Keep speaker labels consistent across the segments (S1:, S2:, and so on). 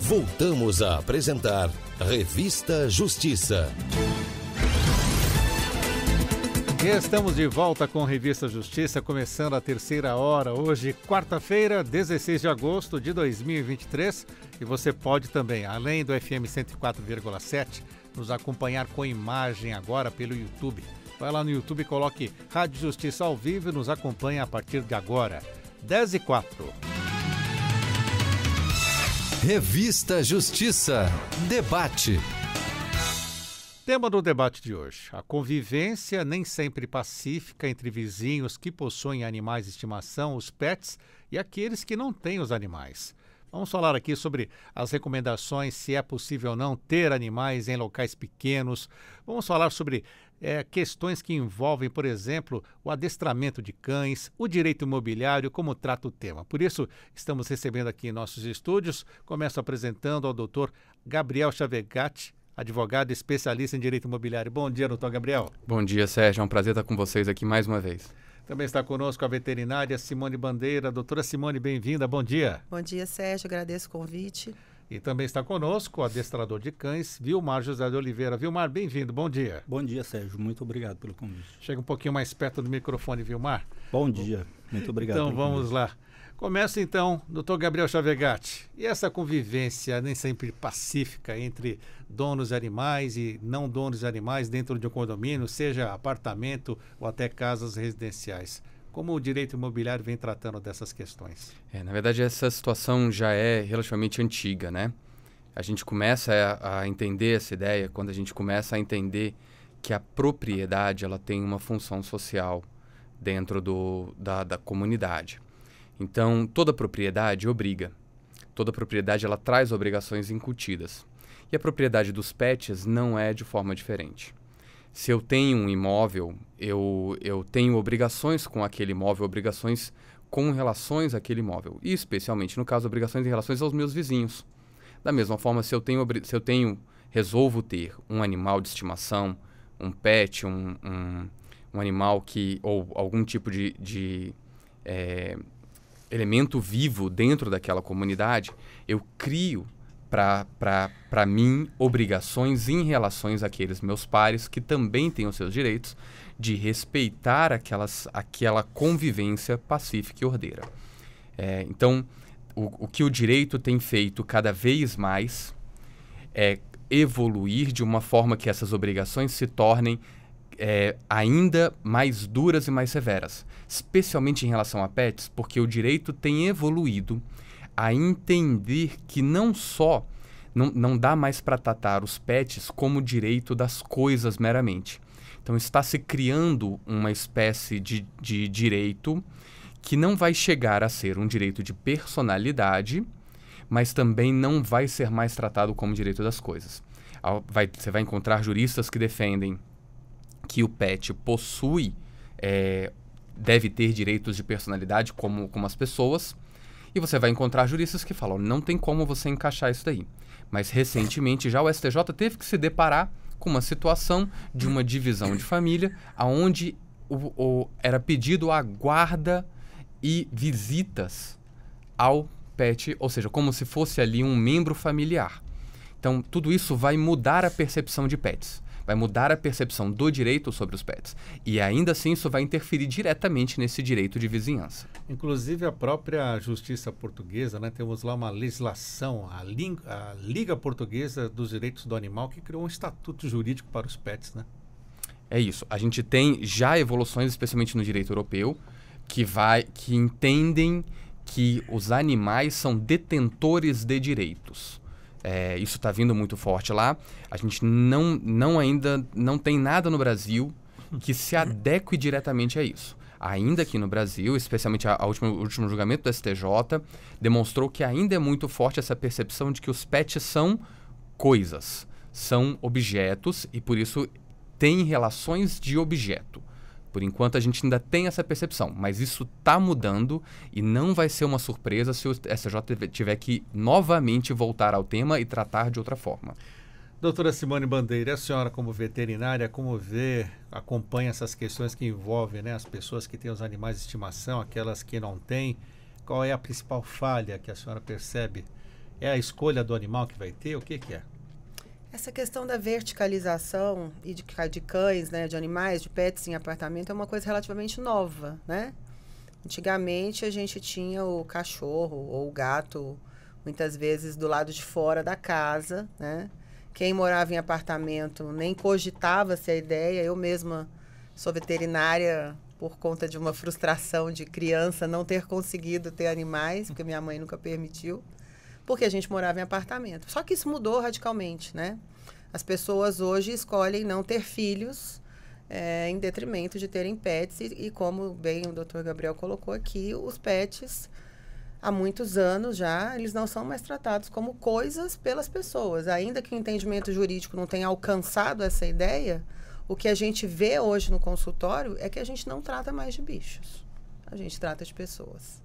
S1: Voltamos a apresentar Revista Justiça.
S2: E estamos de volta com Revista Justiça, começando a terceira hora, hoje, quarta-feira, 16 de agosto de 2023. E você pode também, além do FM 104,7, nos acompanhar com imagem agora pelo YouTube. Vai lá no YouTube, coloque Rádio Justiça ao vivo e nos acompanhe a partir de agora, 10h04.
S1: Revista Justiça. Debate.
S2: Tema do debate de hoje: a convivência nem sempre pacífica entre vizinhos que possuem animais de estimação, os pets, e aqueles que não têm os animais. Vamos falar aqui sobre as recomendações, se é possível ou não ter animais em locais pequenos. Vamos falar sobre questões que envolvem, por exemplo, o adestramento de cães, o direito imobiliário, como trata o tema. Por isso, estamos recebendo aqui em nossos estúdios. Começo apresentando ao doutor Gabriel Chavegatti, advogado especialista em direito imobiliário. Bom dia, doutor Gabriel.
S3: Bom dia, Sérgio. É um prazer estar com vocês aqui mais uma vez.
S2: Também está conosco a veterinária Simone Bandeira. Doutora Simone, bem-vinda. Bom dia.
S4: Bom dia, Sérgio. Agradeço o convite.
S2: E também está conosco o adestrador de cães, Vilmar José de Oliveira. Vilmar, bem-vindo. Bom dia.
S5: Bom dia, Sérgio. Muito obrigado pelo convite.
S2: Chega um pouquinho mais perto do microfone, Vilmar.
S5: Bom dia. Muito obrigado.
S2: Então vamos lá. Começa então, doutor Gabriel Chavegatti. E essa convivência nem sempre pacífica entre donos de animais e não donos de animais dentro de um condomínio, seja apartamento ou até casas residenciais. Como o direito imobiliário vem tratando dessas questões?
S3: Na verdade, essa situação já é relativamente antiga, né? A gente começa a entender essa ideia quando a gente começa a entender que a propriedade ela tem uma função social dentro da comunidade. Então, toda propriedade obriga. Toda propriedade ela traz obrigações incutidas. E a propriedade dos pets não é de forma diferente. Se eu tenho um imóvel, eu tenho obrigações com aquele imóvel, obrigações com relações àquele imóvel. E especialmente, no caso, obrigações em relação aos meus vizinhos. Da mesma forma, se eu resolvo ter um animal de estimação, um pet, um animal ou algum tipo de elemento vivo dentro daquela comunidade, eu crio para mim obrigações em relação àqueles meus pares que também têm os seus direitos de respeitar aquela convivência pacífica e ordeira. Então, o que o direito tem feito cada vez mais é evoluir de uma forma que essas obrigações se tornem ainda mais duras e mais severas, especialmente em relação a pets, porque o direito tem evoluído a entender que não dá mais para tratar os pets como direito das coisas meramente. Então está se criando uma espécie de direito que não vai chegar a ser um direito de personalidade, mas também não vai ser mais tratado como direito das coisas. Você vai encontrar juristas que defendem que o pet deve ter direitos de personalidade como as pessoas, e você vai encontrar juristas que falam, não tem como você encaixar isso daí. Mas recentemente já o STJ teve que se deparar com uma situação de uma divisão de família, onde era pedido a guarda e visitas ao pet, ou seja, como se fosse ali um membro familiar. Então, tudo isso vai mudar a percepção de pets. Vai mudar a percepção do direito sobre os pets. E ainda assim isso vai interferir diretamente nesse direito de vizinhança.
S2: Inclusive a própria justiça portuguesa, né, temos lá uma legislação, a Liga Portuguesa dos Direitos do Animal, que criou um estatuto jurídico para os pets, né?
S3: É isso. A gente tem já evoluções, especialmente no direito europeu, que entendem que os animais são detentores de direitos. Isso está vindo muito forte lá. A gente ainda não tem nada no Brasil que se adeque diretamente a isso. Ainda aqui no Brasil, especialmente o último julgamento do STJ, demonstrou que ainda é muito forte essa percepção de que os pets são coisas, são objetos e por isso têm relações de objeto. Por enquanto a gente ainda tem essa percepção, mas isso está mudando e não vai ser uma surpresa se o STJ tiver que novamente voltar ao tema e tratar de outra forma.
S2: Doutora Simone Bandeira, a senhora como veterinária, como acompanha essas questões que envolvem, né, as pessoas que têm os animais de estimação, aquelas que não têm? Qual é a principal falha que a senhora percebe É a escolha do animal que vai ter? O que é?
S4: Essa questão da verticalização e de cães, né, de animais, de pets em apartamento é uma coisa relativamente nova, né? Antigamente a gente tinha o cachorro ou o gato, muitas vezes do lado de fora da casa, né? Quem morava em apartamento nem cogitava essa ideia. Eu mesma sou veterinária por conta de uma frustração de criança não ter conseguido ter animais, porque minha mãe nunca permitiu, porque a gente morava em apartamento. Só que isso mudou radicalmente, né? As pessoas hoje escolhem não ter filhos em detrimento de terem pets. E como bem o Dr. Gabriel colocou aqui, os pets, há muitos anos já, eles não são mais tratados como coisas pelas pessoas. Ainda que o entendimento jurídico não tenha alcançado essa ideia, o que a gente vê hoje no consultório é que a gente não trata mais de bichos. A gente trata de pessoas,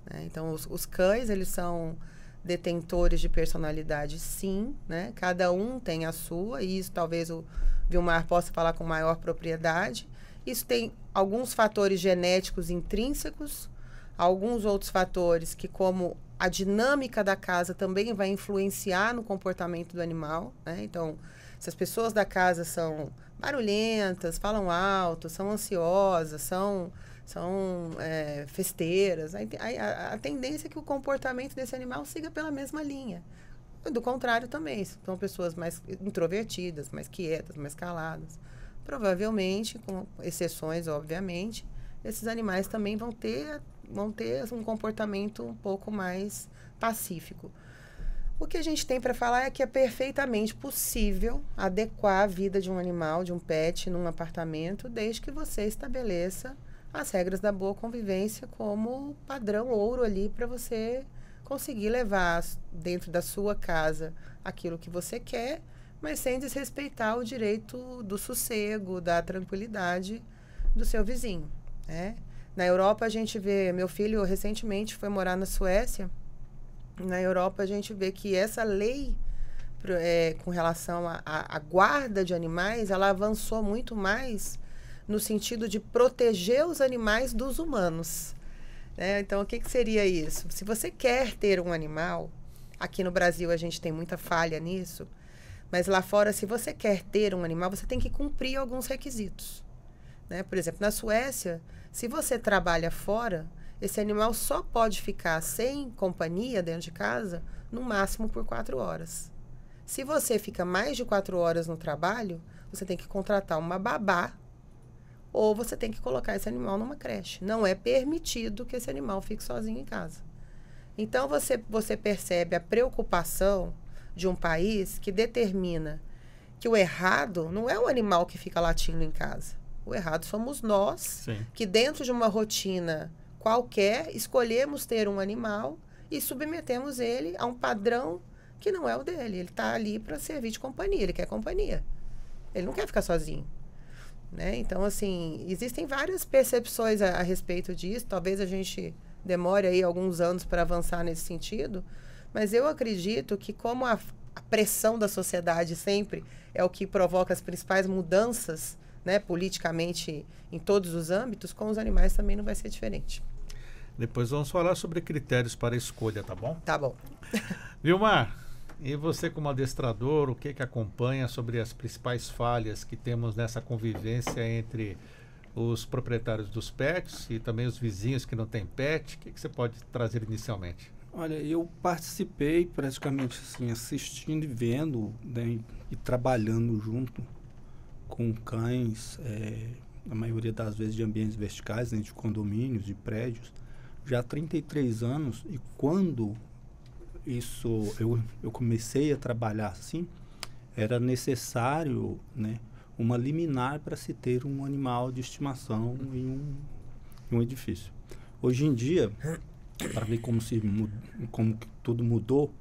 S4: né? Então, os cães, eles são detentores de personalidade, sim, né? Cada um tem a sua, e isso talvez o Vilmar possa falar com maior propriedade. Isso tem alguns fatores genéticos intrínsecos, alguns outros fatores que, como a dinâmica da casa também vai influenciar no comportamento do animal, né? Então, se as pessoas da casa são barulhentas, falam alto, são ansiosas, são festeiras, a tendência é que o comportamento desse animal siga pela mesma linha. Do contrário também, são pessoas mais introvertidas, mais quietas, mais caladas. Provavelmente, com exceções, obviamente, esses animais também vão ter um comportamento um pouco mais pacífico. O que a gente tem para falar é que é perfeitamente possível adequar a vida de um animal, de um pet, num apartamento, desde que você estabeleça as regras da boa convivência como padrão ouro ali para você conseguir levar dentro da sua casa aquilo que você quer, mas sem desrespeitar o direito do sossego, da tranquilidade do seu vizinho, né? Na Europa a gente vê, meu filho recentemente foi morar na Suécia. Na Europa a gente vê que essa lei com relação à guarda de animais, ela avançou muito mais no sentido de proteger os animais dos humanos, né? Então, o que seria isso? Se você quer ter um animal, aqui no Brasil a gente tem muita falha nisso, mas lá fora, se você quer ter um animal, você tem que cumprir alguns requisitos, né? Por exemplo, na Suécia, se você trabalha fora, esse animal só pode ficar sem companhia dentro de casa, no máximo por 4 horas. Se você fica mais de 4 horas no trabalho, você tem que contratar uma babá, ou você tem que colocar esse animal numa creche. Não é permitido que esse animal fique sozinho em casa. Então, você percebe a preocupação de um país que determina que o errado não é o animal que fica latindo em casa. O errado somos nós, sim, que dentro de uma rotina qualquer, escolhemos ter um animal e submetemos ele a um padrão que não é o dele. Ele está ali para servir de companhia, ele quer companhia. Ele não quer ficar sozinho, né? Então, assim, existem várias percepções a respeito disso. Talvez a gente demore aí alguns anos para avançar nesse sentido, mas eu acredito que como a pressão da sociedade sempre é o que provoca as principais mudanças, né, politicamente em todos os âmbitos, com os animais também não vai ser diferente.
S2: Depois vamos falar sobre critérios para escolha, tá bom?
S4: Tá bom.
S2: Vilmar, e você como adestrador, o que acompanha sobre as principais falhas que temos nessa convivência entre os proprietários dos pets e também os vizinhos que não têm pet? O que você pode trazer inicialmente?
S5: Olha, eu participei praticamente assim, assistindo e vendo, né, e trabalhando junto com cães, na maioria das vezes de ambientes verticais, né, de condomínios, de prédios, já há 33 anos. E quando eu comecei a trabalhar assim, era necessário, né, uma liminar para se ter um animal de estimação em um edifício. Hoje em dia, para ver como tudo mudou,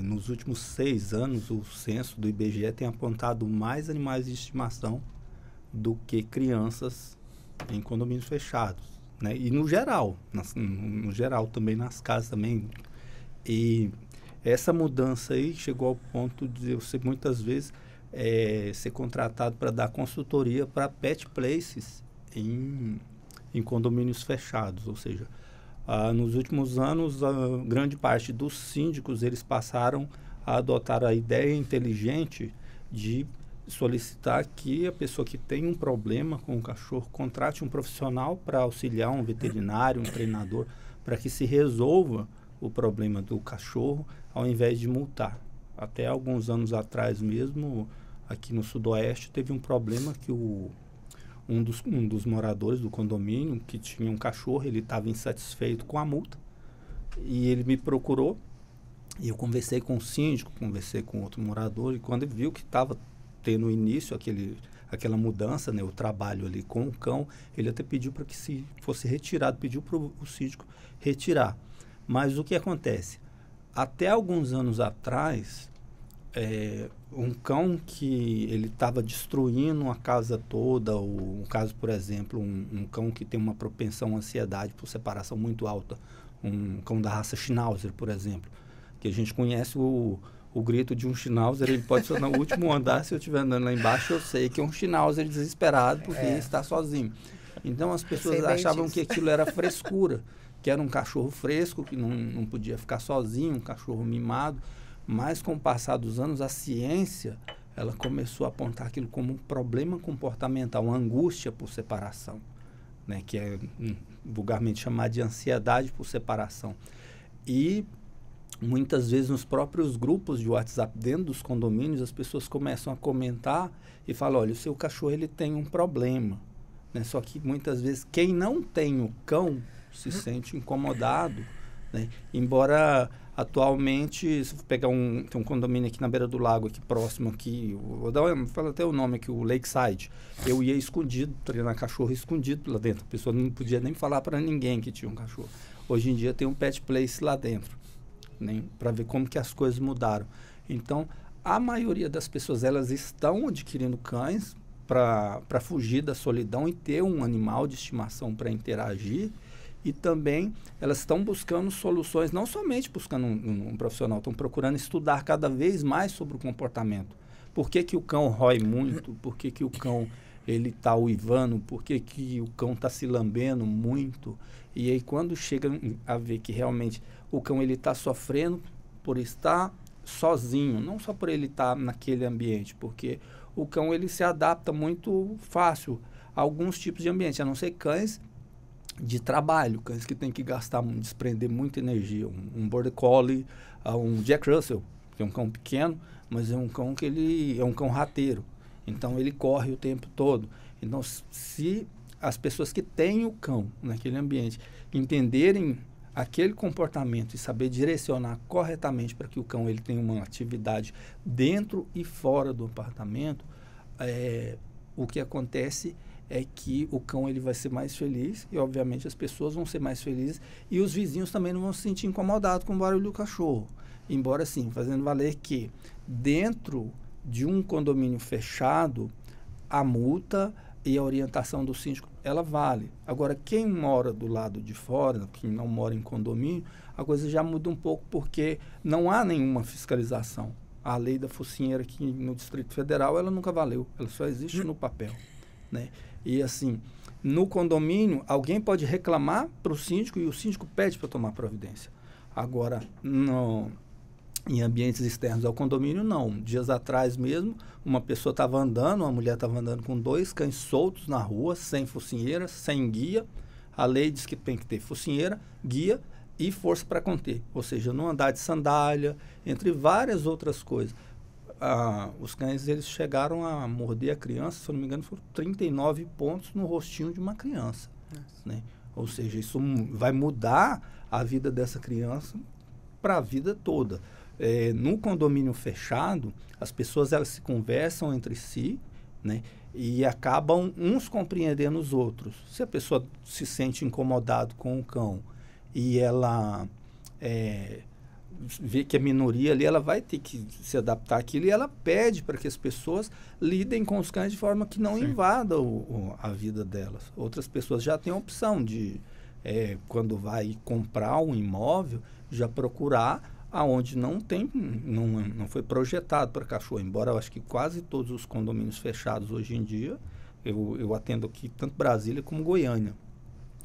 S5: nos últimos 6 anos, o censo do IBGE tem apontado mais animais de estimação do que crianças em condomínios fechados, né? E no geral, no geral também, nas casas também. E essa mudança aí chegou ao ponto de eu ser muitas vezes ser contratado para dar consultoria para pet places em condomínios fechados, ou seja, Nos últimos anos, a grande parte dos síndicos, eles passaram a adotar a ideia inteligente de solicitar que a pessoa que tem um problema com o cachorro contrate um profissional para auxiliar, um veterinário, um treinador, para que se resolva o problema do cachorro, ao invés de multar. Até alguns anos atrás mesmo, aqui no Sudoeste, teve um problema que um dos moradores do condomínio, que tinha um cachorro, ele estava insatisfeito com a multa, e ele me procurou, e eu conversei com o síndico, conversei com outro morador, e quando ele viu que estava tendo início aquela mudança, né, o trabalho ali com o cão, ele até pediu para que se fosse retirado, pediu para o síndico retirar. Mas o que acontece? Até alguns anos atrás, um cão que ele estava destruindo a casa toda, um caso, por exemplo, um cão que tem uma propensão à ansiedade por separação muito alta, um cão da raça Schnauzer, por exemplo, que a gente conhece o grito de um Schnauzer, ele pode ser no último andar, se eu estiver andando lá embaixo, eu sei que é um Schnauzer desesperado porque está sozinho. Então as pessoas achavam que aquilo era frescura, que era um cachorro fresco, que não podia ficar sozinho, um cachorro mimado. Mas com o passar dos anos, a ciência ela começou a apontar aquilo como um problema comportamental, uma angústia por separação, né, que é vulgarmente chamado de ansiedade por separação. E muitas vezes nos próprios grupos de WhatsApp dentro dos condomínios, as pessoas começam a comentar e falam, olha, o seu cachorro ele tem um problema, né? Só que muitas vezes quem não tem o cão se sente incomodado, né? Embora atualmente, se eu pegar tem um condomínio aqui na beira do lago, aqui próximo, aqui, fala até o nome aqui, o Lakeside, eu ia escondido, treinar cachorro escondido lá dentro, a pessoa não podia nem falar para ninguém que tinha um cachorro. Hoje em dia tem um pet place lá dentro, né, para ver como que as coisas mudaram. Então, a maioria das pessoas, elas estão adquirindo cães para fugir da solidão e ter um animal de estimação para interagir, e também elas estão buscando soluções, não somente buscando um profissional, estão procurando estudar cada vez mais sobre o comportamento. Por que o cão rói muito? Por que o cão ele está uivando? Por que o cão está se lambendo muito? E aí quando chega a ver que realmente o cão ele está sofrendo por estar sozinho, não só por ele estar naquele ambiente, porque o cão ele se adapta muito fácil a alguns tipos de ambiente, a não ser cães de trabalho, cães que tem que desprender muita energia, um Border Collie, um Jack Russell, que é um cão pequeno, mas é um cão que ele é um cão rateiro, então ele corre o tempo todo. Então, se as pessoas que têm o cão naquele ambiente entenderem aquele comportamento e saber direcionar corretamente para que o cão ele tenha uma atividade dentro e fora do apartamento, o que acontece é que o cão ele vai ser mais feliz e, obviamente, as pessoas vão ser mais felizes e os vizinhos também não vão se sentir incomodados com o barulho do cachorro. Embora, sim, fazendo valer que dentro de um condomínio fechado, a multa e a orientação do síndico, ela vale. Agora, quem mora do lado de fora, quem não mora em condomínio, a coisa já muda um pouco porque não há nenhuma fiscalização. A lei da focinheira aqui no Distrito Federal, ela nunca valeu, ela só existe no papel, né? E assim, no condomínio, alguém pode reclamar para o síndico e o síndico pede para tomar providência. Agora, em ambientes externos ao condomínio, não. Dias atrás mesmo, uma mulher estava andando com 2 cães soltos na rua, sem focinheira, sem guia. A lei diz que tem que ter focinheira, guia e força para conter. Ou seja, não andar de sandália, entre várias outras coisas. Os cães eles chegaram a morder a criança, se eu não me engano, foram 39 pontos no rostinho de uma criança. Né? Ou seja, isso vai mudar a vida dessa criança para a vida toda. No condomínio fechado, as pessoas elas se conversam entre si, né? E acabam uns compreendendo os outros. Se a pessoa se sente incomodado com o cão e ela vê que a minoria ali, ela vai ter que se adaptar àquilo e ela pede para que as pessoas lidem com os cães de forma que não invada a vida delas. Outras pessoas já têm a opção de, quando vai comprar um imóvel, já procurar aonde não foi projetado para cachorro. Embora eu acho que quase todos os condomínios fechados hoje em dia, eu atendo aqui tanto Brasília como Goiânia.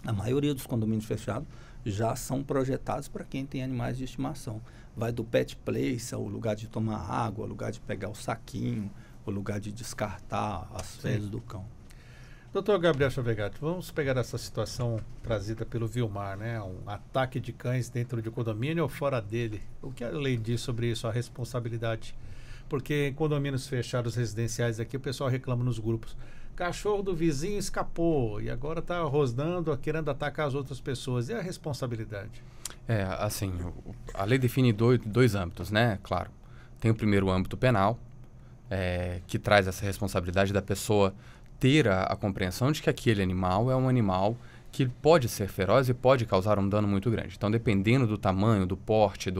S5: A maioria dos condomínios fechados já são projetados para quem tem animais de estimação. Vai do pet place, ao lugar de tomar água, ao lugar de pegar o saquinho, o lugar de descartar as fezes do cão.
S2: Doutor Gabriel Chavegatti, vamos pegar essa situação trazida pelo Vilmar, né? Um ataque de cães dentro de condomínio ou fora dele. O que a lei diz sobre isso, a responsabilidade? Porque em condomínios fechados residenciais aqui, o pessoal reclama nos grupos. Cachorro do vizinho escapou e agora está rosnando, querendo atacar as outras pessoas. E a responsabilidade?
S3: Assim, a lei define dois âmbitos, né? Claro, tem o primeiro âmbito penal, que traz essa responsabilidade da pessoa ter a compreensão de que aquele animal é um animal que pode ser feroz e pode causar um dano muito grande. Então, dependendo do tamanho, do porte,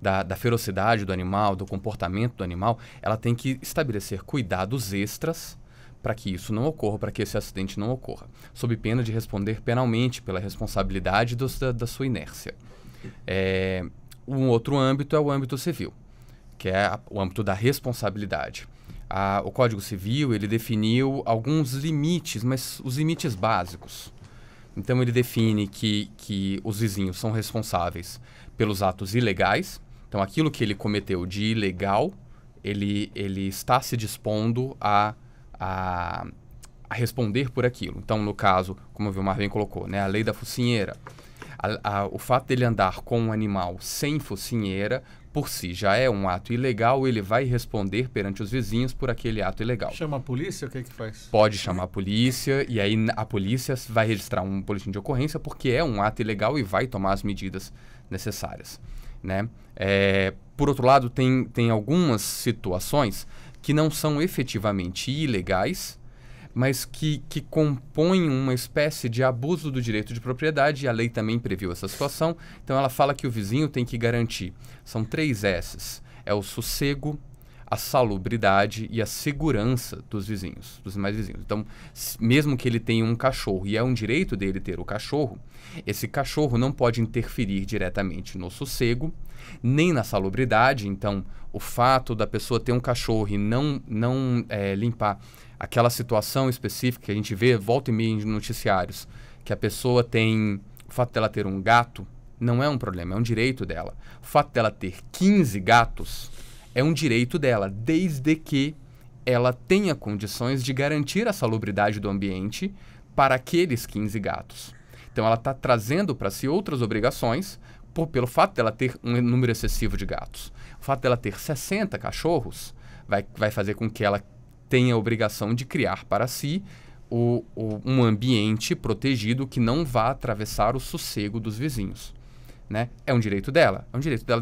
S3: da ferocidade do animal, do comportamento do animal, ela tem que estabelecer cuidados extras para que isso não ocorra, para que esse acidente não ocorra, sob pena de responder penalmente pela responsabilidade da sua inércia. Um outro âmbito é o âmbito civil, que é o âmbito da responsabilidade. O Código Civil, ele definiu alguns limites, mas os limites básicos. Então, ele define que os vizinhos são responsáveis pelos atos ilegais. Então, aquilo que ele cometeu de ilegal, ele está se dispondo a responder por aquilo. Então, no caso, como o Vilmar bem colocou, né, a lei da focinheira, o fato dele andar com um animal sem focinheira, por si já é um ato ilegal, ele vai responder perante os vizinhos por aquele ato ilegal.
S2: Chama a polícia, o que faz?
S3: Pode chamar a polícia, e aí a polícia vai registrar um boletim de ocorrência porque é um ato ilegal e vai tomar as medidas necessárias, né? Por outro lado, tem algumas situações que não são efetivamente ilegais, mas que compõem uma espécie de abuso do direito de propriedade, e a lei também previu essa situação. Então, ela fala que o vizinho tem que garantir. São 3 S's. É o sossego, a salubridade e a segurança dos vizinhos, dos demais vizinhos. Então, mesmo que ele tenha um cachorro, e é um direito dele ter o cachorro, esse cachorro não pode interferir diretamente no sossego, nem na salubridade. Então, o fato da pessoa ter um cachorro e não limpar aquela situação específica que a gente vê volta e meia em noticiários, que a pessoa tem... O fato dela ter um gato não é um problema, é um direito dela. O fato dela ter 15 gatos é um direito dela, desde que ela tenha condições de garantir a salubridade do ambiente para aqueles 15 gatos. Então, ela está trazendo para si outras obrigações pelo fato dela ter um número excessivo de gatos. O fato dela ter 60 cachorros vai fazer com que ela tenha a obrigação de criar para si um ambiente protegido que não vá atravessar o sossego dos vizinhos, né? É um direito dela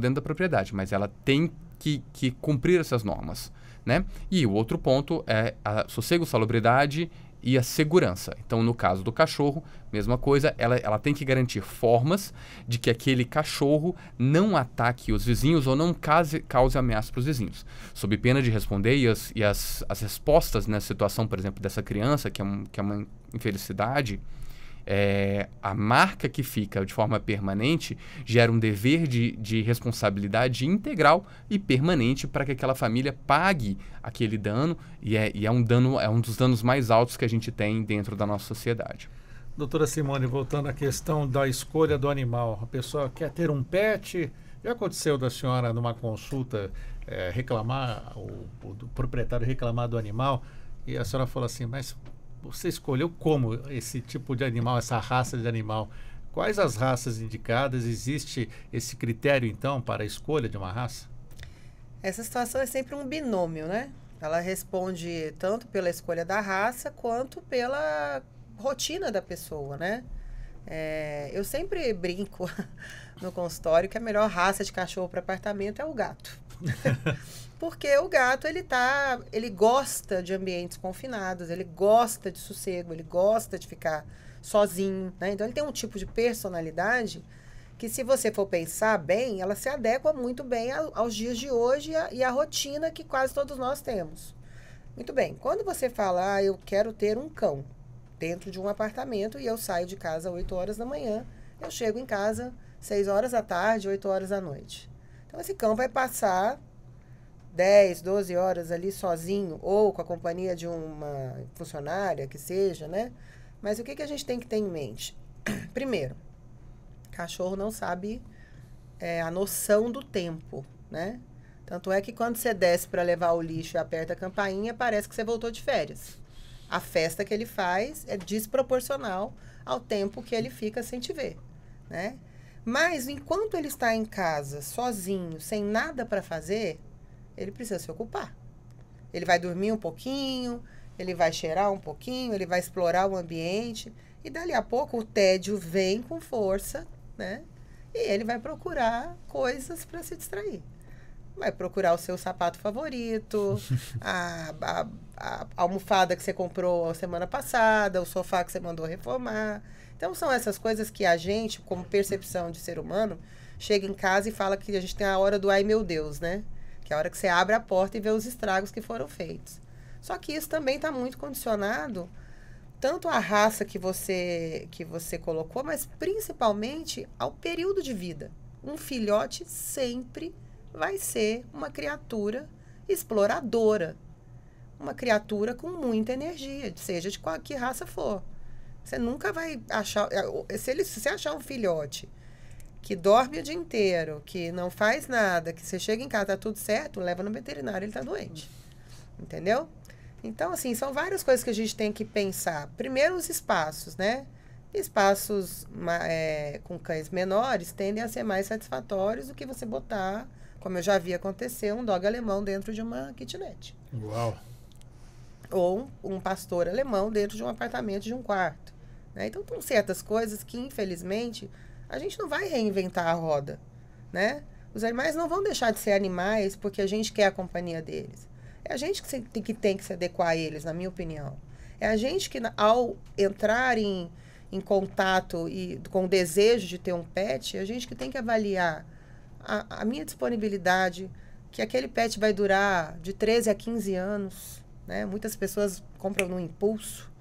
S3: dentro da propriedade, mas ela tem que cumprir essas normas, né? E o outro ponto é a sossego, salubridade e a segurança. Então, no caso do cachorro, mesma coisa, ela tem que garantir formas de que aquele cachorro não ataque os vizinhos ou não cause ameaça para os vizinhos. Sob pena de responder, e as respostas nessa situação, por exemplo, dessa criança, que é uma infelicidade, a marca que fica de forma permanente gera um dever de responsabilidade integral e permanente para que aquela família pague aquele dano, e é um dos danos mais altos que a gente tem dentro da nossa sociedade.
S2: Doutora Simone, voltando à questão da escolha do animal, a pessoa quer ter um pet. Já aconteceu da senhora numa consulta reclamar, o proprietário reclamar do animal, e a senhora falou assim, mas você escolheu como esse tipo de animal, essa raça de animal? Quais as raças indicadas? Existe esse critério, então, para a escolha de uma raça?
S4: Essa situação é sempre um binômio, né? Ela responde tanto pela escolha da raça, quanto pela rotina da pessoa, né? Eu sempre brinco no consultório que a melhor raça de cachorro para apartamento é o gato. Porque o gato, ele gosta de ambientes confinados, ele gosta de sossego, ele gosta de ficar sozinho, né? Então, ele tem um tipo de personalidade que, se você for pensar bem, ela se adequa muito bem aos dias de hoje e à rotina que quase todos nós temos. Muito bem, quando você fala, eu quero ter um cão dentro de um apartamento e eu saio de casa às 8 horas da manhã, eu chego em casa 6 horas da tarde, 8 horas da noite. Então, esse cão vai passar 10, 12 horas ali sozinho, ou com a companhia de uma funcionária, que seja, né? Mas o que a gente tem que ter em mente? Primeiro, Cachorro não sabe a noção do tempo, né? Tanto é que quando você desce para levar o lixo e aperta a campainha, parece que você voltou de férias. A festa que ele faz é desproporcional ao tempo que ele fica sem te ver, né? Mas enquanto ele está em casa, sozinho, sem nada para fazer, ele precisa se ocupar. Ele vai dormir um pouquinho, ele vai cheirar um pouquinho, ele vai explorar o ambiente. E dali a pouco o tédio vem com força, né? E ele vai procurar coisas para se distrair. Vai procurar o seu sapato favorito, a almofada que você comprou a semana passada, o sofá que você mandou reformar. Então, são essas coisas que a gente, como percepção de ser humano, chega em casa e fala que a gente tem a hora do ai meu Deus, né? Que é a hora que você abre a porta e vê os estragos que foram feitos. Só que isso também está muito condicionado, tanto à raça que você colocou, mas principalmente ao período de vida. Um filhote sempre vai ser uma criatura exploradora. Uma criatura com muita energia, seja de que raça for. Você nunca vai achar... Se você achar um filhote que dorme o dia inteiro, que não faz nada, que você chega em casa, tá tudo certo, leva no veterinário, ele tá doente. Entendeu? Então, assim, são várias coisas que a gente tem que pensar. Primeiro, os espaços, né? Espaços com cães menores tendem a ser mais satisfatórios do que você botar, como eu já vi acontecer, um dog alemão dentro de uma kitnet.
S2: Uau!
S4: Ou um pastor alemão dentro de um apartamento de um quarto. Né? Então, tem certas coisas que, infelizmente, a gente não vai reinventar a roda. Né? Os animais não vão deixar de ser animais porque a gente quer a companhia deles. É a gente que tem que se adequar a eles, na minha opinião. É a gente que, ao entrar em contato com o desejo de ter um pet, é a gente que tem que avaliar a minha disponibilidade, que aquele pet vai durar de 13 a 15 anos. Né? Muitas pessoas compram no impulso.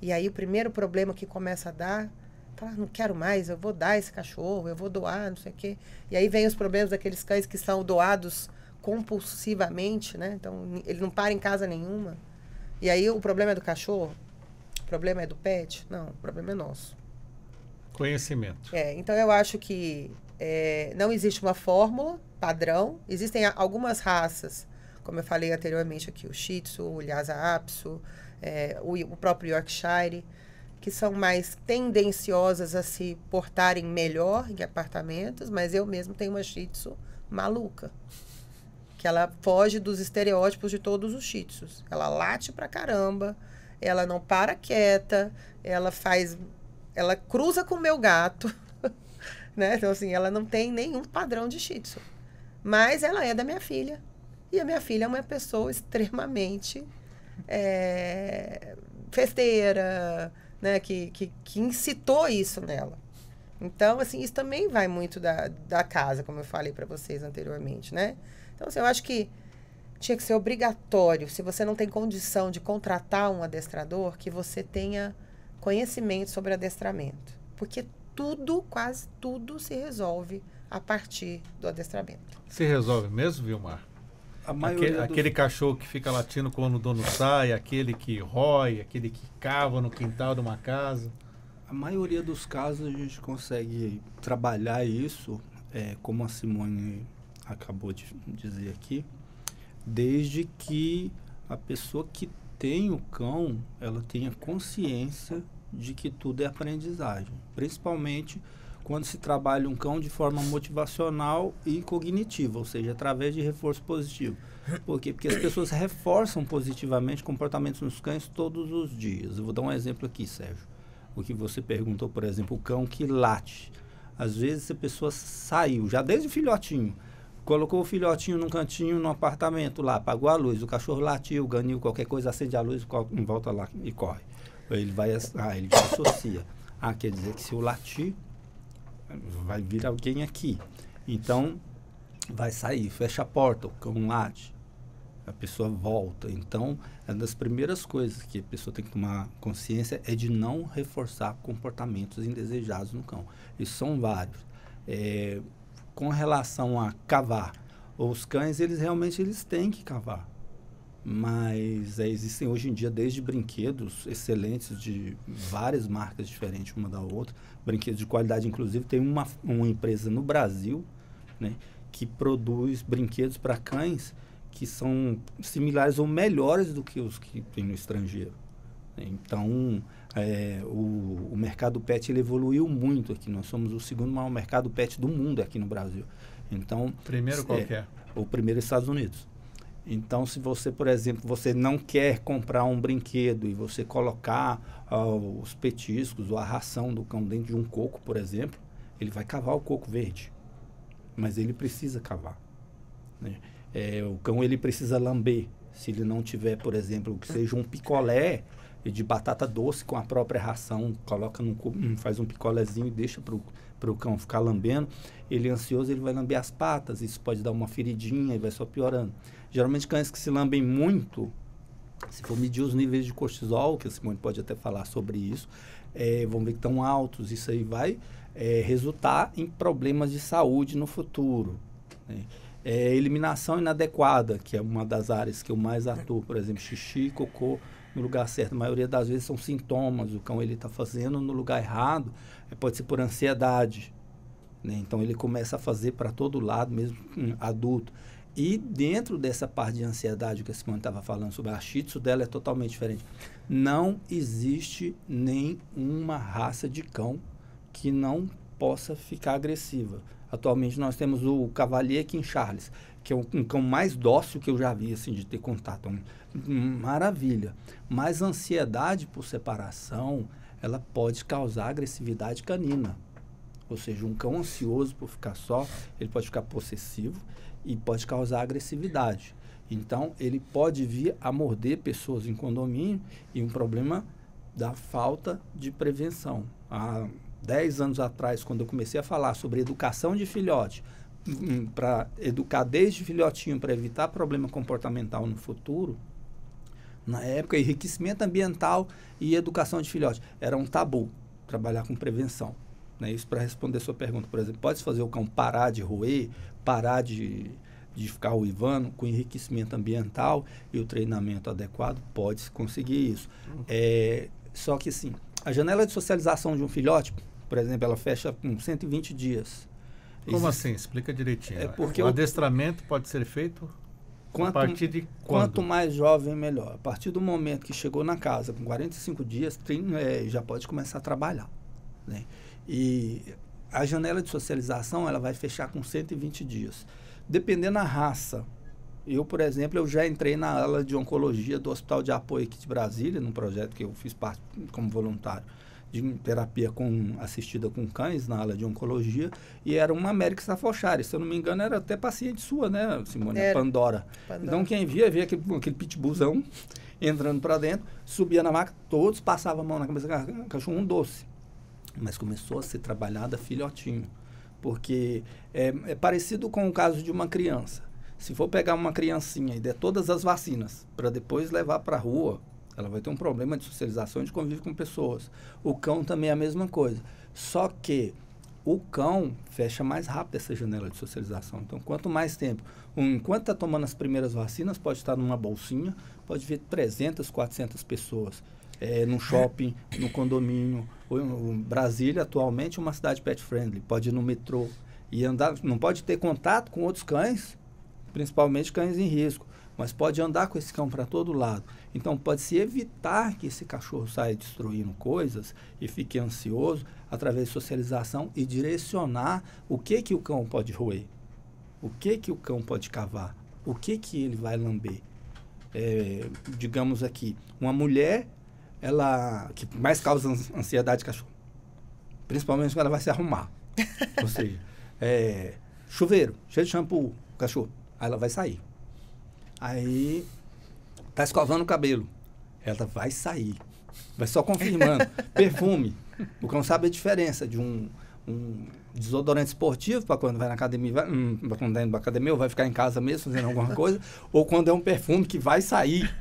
S4: E aí o primeiro problema que começa a dar, fala, não quero mais, eu vou dar esse cachorro, eu vou doar, não sei o quê. E aí vem os problemas daqueles cães que são doados compulsivamente, né? Então, ele não para em casa nenhuma. E aí o problema é do cachorro? O problema é do pet? Não, o problema é nosso.
S2: Conhecimento.
S4: Então, eu acho que não existe uma fórmula padrão. Existem algumas raças, como eu falei anteriormente aqui, o Shih Tzu, o Lhasa Apso, o próprio Yorkshire, que são mais tendenciosas a se portarem melhor em apartamentos, mas eu mesmo tenho uma Shih Tzu maluca. Que ela foge dos estereótipos de todos os Shih Tzus. Ela late pra caramba, ela não para quieta, ela cruza com o meu gato, né? Então, assim, ela não tem nenhum padrão de Shih Tzu. Mas ela é da minha filha. E a minha filha é uma pessoa extremamente festeira, né? Que incitou isso nela. Então, assim, isso também vai muito da casa, como eu falei para vocês anteriormente, né? Então, assim, eu acho que tinha que ser obrigatório, se você não tem condição de contratar um adestrador, que você tenha conhecimento sobre adestramento. Porque quase tudo se resolve a partir do adestramento.
S2: Se resolve mesmo, Vilmar? Aquele cachorro que fica latindo quando o dono sai, aquele que rói, aquele que cava no quintal de uma casa.
S5: A maioria dos casos a gente consegue trabalhar isso, como a Simone acabou de dizer aqui, desde que a pessoa que tem o cão, ela tenha consciência de que tudo é aprendizagem. Principalmente quando se trabalha um cão de forma motivacional e cognitiva, ou seja, através de reforço positivo. Por quê? Porque as pessoas reforçam positivamente comportamentos nos cães todos os dias. Eu vou dar um exemplo aqui, Sérgio. O que você perguntou, por exemplo, o cão que late. Às vezes a pessoa saiu, já desde filhotinho, colocou o filhotinho num cantinho, no apartamento lá, apagou a luz, o cachorro latiu, ganhou qualquer coisa, acende a luz, volta lá e corre. Ele associa. Quer dizer que se eu latir, vai vir alguém aqui. Então, vai sair, fecha a porta, o cão late, a pessoa volta. Então, uma das primeiras coisas que a pessoa tem que tomar consciência é de não reforçar comportamentos indesejados no cão. E são vários. Com relação a cavar, os cães, eles têm que cavar. Mas existem hoje em dia desde brinquedos excelentes de várias marcas diferentes uma da outra, brinquedos de qualidade. Inclusive tem uma empresa no Brasil, né, que produz brinquedos para cães que são similares ou melhores do que os que tem no estrangeiro. Então, o mercado pet ele evoluiu muito aqui. Nós somos o segundo maior mercado pet do mundo aqui no Brasil. Então,
S2: Primeiro qual que é?
S5: O primeiro é Estados Unidos. Então, se você, por exemplo, você não quer comprar um brinquedo e você colocar os petiscos ou a ração do cão dentro de um coco, por exemplo, ele vai cavar o coco verde. Mas ele precisa cavar, né? O cão ele precisa lamber. Se ele não tiver, por exemplo, que seja um picolé de batata doce com a própria ração, coloca faz um picolézinho e deixa para o cão ficar lambendo, ele é ansioso, ele vai lamber as patas, isso pode dar uma feridinha e vai só piorando. Geralmente cães que se lambem muito, se for medir os níveis de cortisol, que a Simone pode até falar sobre isso, vão ver que estão altos, isso aí vai resultar em problemas de saúde no futuro, né? Eliminação inadequada, que é uma das áreas que eu mais atuo, por exemplo, xixi e cocô no lugar certo. A maioria das vezes são sintomas, o cão ele está fazendo no lugar errado, pode ser por ansiedade, né? Então ele começa a fazer para todo lado, mesmo adulto. E dentro dessa parte de ansiedade que a Simone estava falando sobre a Shih Tzu dela é totalmente diferente. Não existe nenhuma raça de cão que não possa ficar agressiva. Atualmente nós temos o Cavalier King Charles, que é um cão mais dócil que eu já vi, assim, de ter contato. Maravilha. Mas a ansiedade por separação, ela pode causar agressividade canina. Ou seja, um cão ansioso por ficar só, ele pode ficar possessivo e pode causar agressividade. Então, ele pode vir a morder pessoas em condomínio e um problema da falta de prevenção. 10 anos atrás, quando eu comecei a falar sobre educação de filhote, para educar desde filhotinho para evitar problema comportamental no futuro, na época, enriquecimento ambiental e educação de filhote era um tabu, trabalhar com prevenção, né? Isso para responder a sua pergunta, por exemplo, pode fazer o cão parar de roer, parar de ficar uivando com enriquecimento ambiental e o treinamento adequado, pode conseguir isso. Só que assim, a janela de socialização de um filhote, por exemplo, ela fecha com 120 dias.
S2: Como assim? Explica direitinho.
S5: Porque
S2: o adestramento pode ser feito a partir de quando?
S5: Quanto mais jovem, melhor. A partir do momento que chegou na casa, com 45 dias, já pode começar a trabalhar, né? E a janela de socialização, ela vai fechar com 120 dias. Dependendo da raça. Eu, por exemplo, eu já entrei na ala de oncologia do Hospital de Apoio aqui de Brasília, num projeto que eu fiz parte como voluntário de terapia assistida com cães na ala de oncologia, e era uma América Staffordshire, se eu não me engano era até paciente sua, né, Simone? Pandora. Então quem via aquele pitbullzão entrando para dentro, subia na maca, todos passavam a mão na cabeça do cachorro, um doce. Mas começou a ser trabalhada filhotinho, porque é parecido com o caso de uma criança. Se for pegar uma criancinha e der todas as vacinas para depois levar para a rua, ela vai ter um problema de socialização e de convívio com pessoas. O cão também é a mesma coisa. Só que o cão fecha mais rápido essa janela de socialização. Então, quanto mais tempo, enquanto está tomando as primeiras vacinas, pode estar numa bolsinha, pode ver 300, 400 pessoas. No shopping, no condomínio. Brasília, atualmente, é uma cidade pet friendly. Pode ir no metrô e andar, não pode ter contato com outros cães, principalmente cães em risco, mas pode andar com esse cão para todo lado. Então, pode-se evitar que esse cachorro saia destruindo coisas e fique ansioso através de socialização e direcionar o que o cão pode roer, o que o cão pode cavar, o que ele vai lamber. Digamos aqui, uma mulher, ela que mais causa ansiedade de cachorro, principalmente quando ela vai se arrumar. Ou seja, chuveiro, cheio de shampoo, cachorro, aí ela vai sair. Aí, tá escovando o cabelo. Ela vai sair. Vai só confirmando. Perfume. O cão sabe a diferença de um desodorante esportivo, para quando vai na academia, quando vai na academia ou vai ficar em casa mesmo fazendo alguma coisa, ou quando é um perfume que vai sair.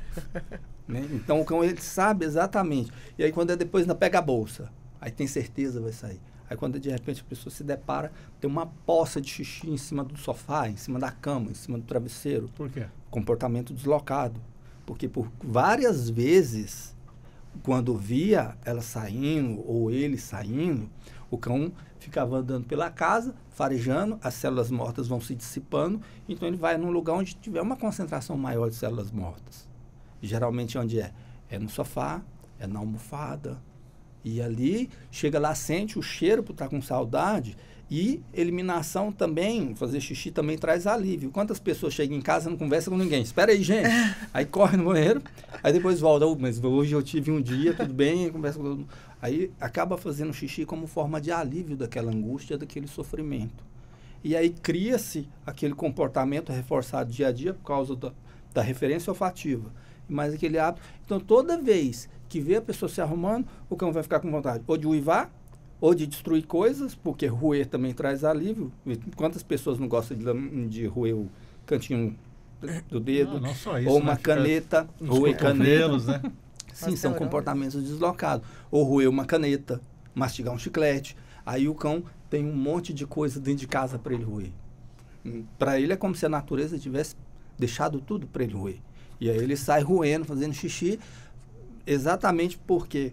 S5: Né? Então, o cão, ele sabe exatamente. E aí, quando depois ainda pega a bolsa, aí tem certeza vai sair. Aí, quando de repente a pessoa se depara, tem uma poça de xixi em cima do sofá, em cima da cama, em cima do travesseiro.
S2: Por quê?
S5: Comportamento deslocado. Porque por várias vezes, quando via ela saindo ou ele saindo, o cão ficava andando pela casa, farejando, as células mortas vão se dissipando, então ele vai num lugar onde tiver uma concentração maior de células mortas. Geralmente onde é? É no sofá, é na almofada. E ali, chega lá, sente o cheiro por estar com saudade. E eliminação também, fazer xixi também traz alívio. Quantas pessoas chegam em casa e não conversam com ninguém? Espera aí, gente. Aí corre no banheiro, aí depois volta. Mas hoje eu tive um dia, tudo bem, conversa com todo mundo. Aí acaba fazendo xixi como forma de alívio daquela angústia, daquele sofrimento. E aí cria-se aquele comportamento reforçado dia a dia por causa da referência olfativa. Mais aquele hábito. Então, toda vez que vê a pessoa se arrumando, o cão vai ficar com vontade ou de uivar, ou de destruir coisas, porque roer também traz alívio. Quantas pessoas não gostam de roer o cantinho do dedo?
S2: Não só isso,
S5: ou uma
S2: né?
S5: caneta, roer
S2: Cotovelos,
S5: caneta.
S2: né?
S5: Sim, são comportamentos deslocados. Ou roer uma caneta, mastigar um chiclete. Aí o cão tem um monte de coisa dentro de casa para ele roer. Para ele é como se a natureza tivesse deixado tudo para ele roer. E aí ele sai roendo, fazendo xixi, exatamente porque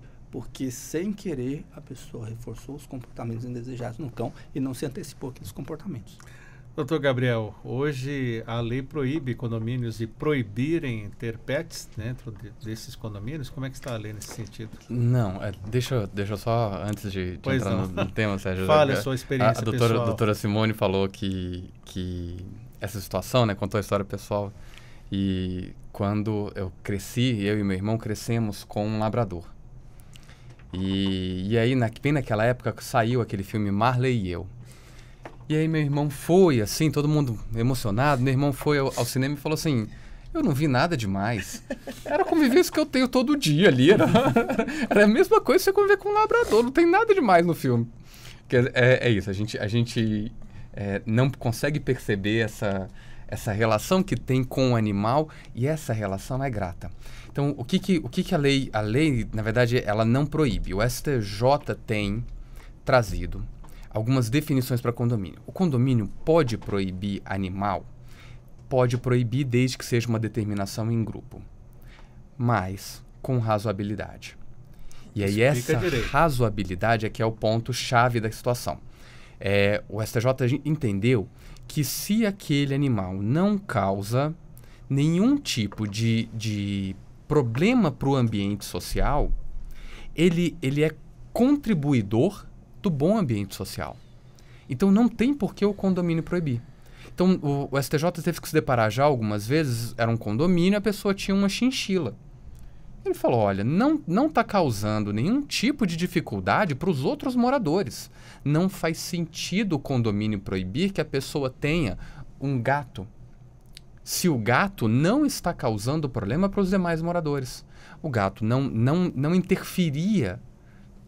S5: sem querer a pessoa reforçou os comportamentos indesejados no cão e não se antecipou aqueles comportamentos.
S2: Doutor Gabriel, hoje a lei proíbe condomínios de proibirem ter pets dentro desses condomínios. Como é que está a lei nesse sentido?
S3: Não, deixa eu só, antes de entrar no tema, Sérgio.
S2: Fale a sua experiência
S3: a
S2: pessoal.
S3: doutora Simone falou que essa situação, né, contou a história pessoal. E quando eu cresci, eu e meu irmão crescemos com um labrador. E aí, bem naquela época, saiu aquele filme Marley e Eu. E aí meu irmão foi, assim, todo mundo emocionado. Meu irmão foi ao cinema e falou assim, eu não vi nada demais. Era a convivência que eu tenho todo dia ali. Era a mesma coisa que você conviver com um labrador. Não tem nada demais no filme. É isso, a gente não consegue perceber essa relação que tem com o animal, e essa relação é grata. Então, o que a lei, na verdade, ela não proíbe. O STJ tem trazido algumas definições para condomínio. O condomínio pode proibir animal? Pode proibir desde que seja uma determinação em grupo, mas com razoabilidade. E aí essa razoabilidade é que é o ponto-chave da situação. O STJ entendeu que se aquele animal não causa nenhum tipo de problema para o ambiente social, ele é contribuidor do bom ambiente social. Então não tem por que o condomínio proibir. Então o STJ teve que se deparar já algumas vezes, era um condomínio, a pessoa tinha uma chinchila. Ele falou, olha, não está causando nenhum tipo de dificuldade para os outros moradores. Não faz sentido o condomínio proibir que a pessoa tenha um gato, se o gato não está causando problema para os demais moradores. O gato não interferia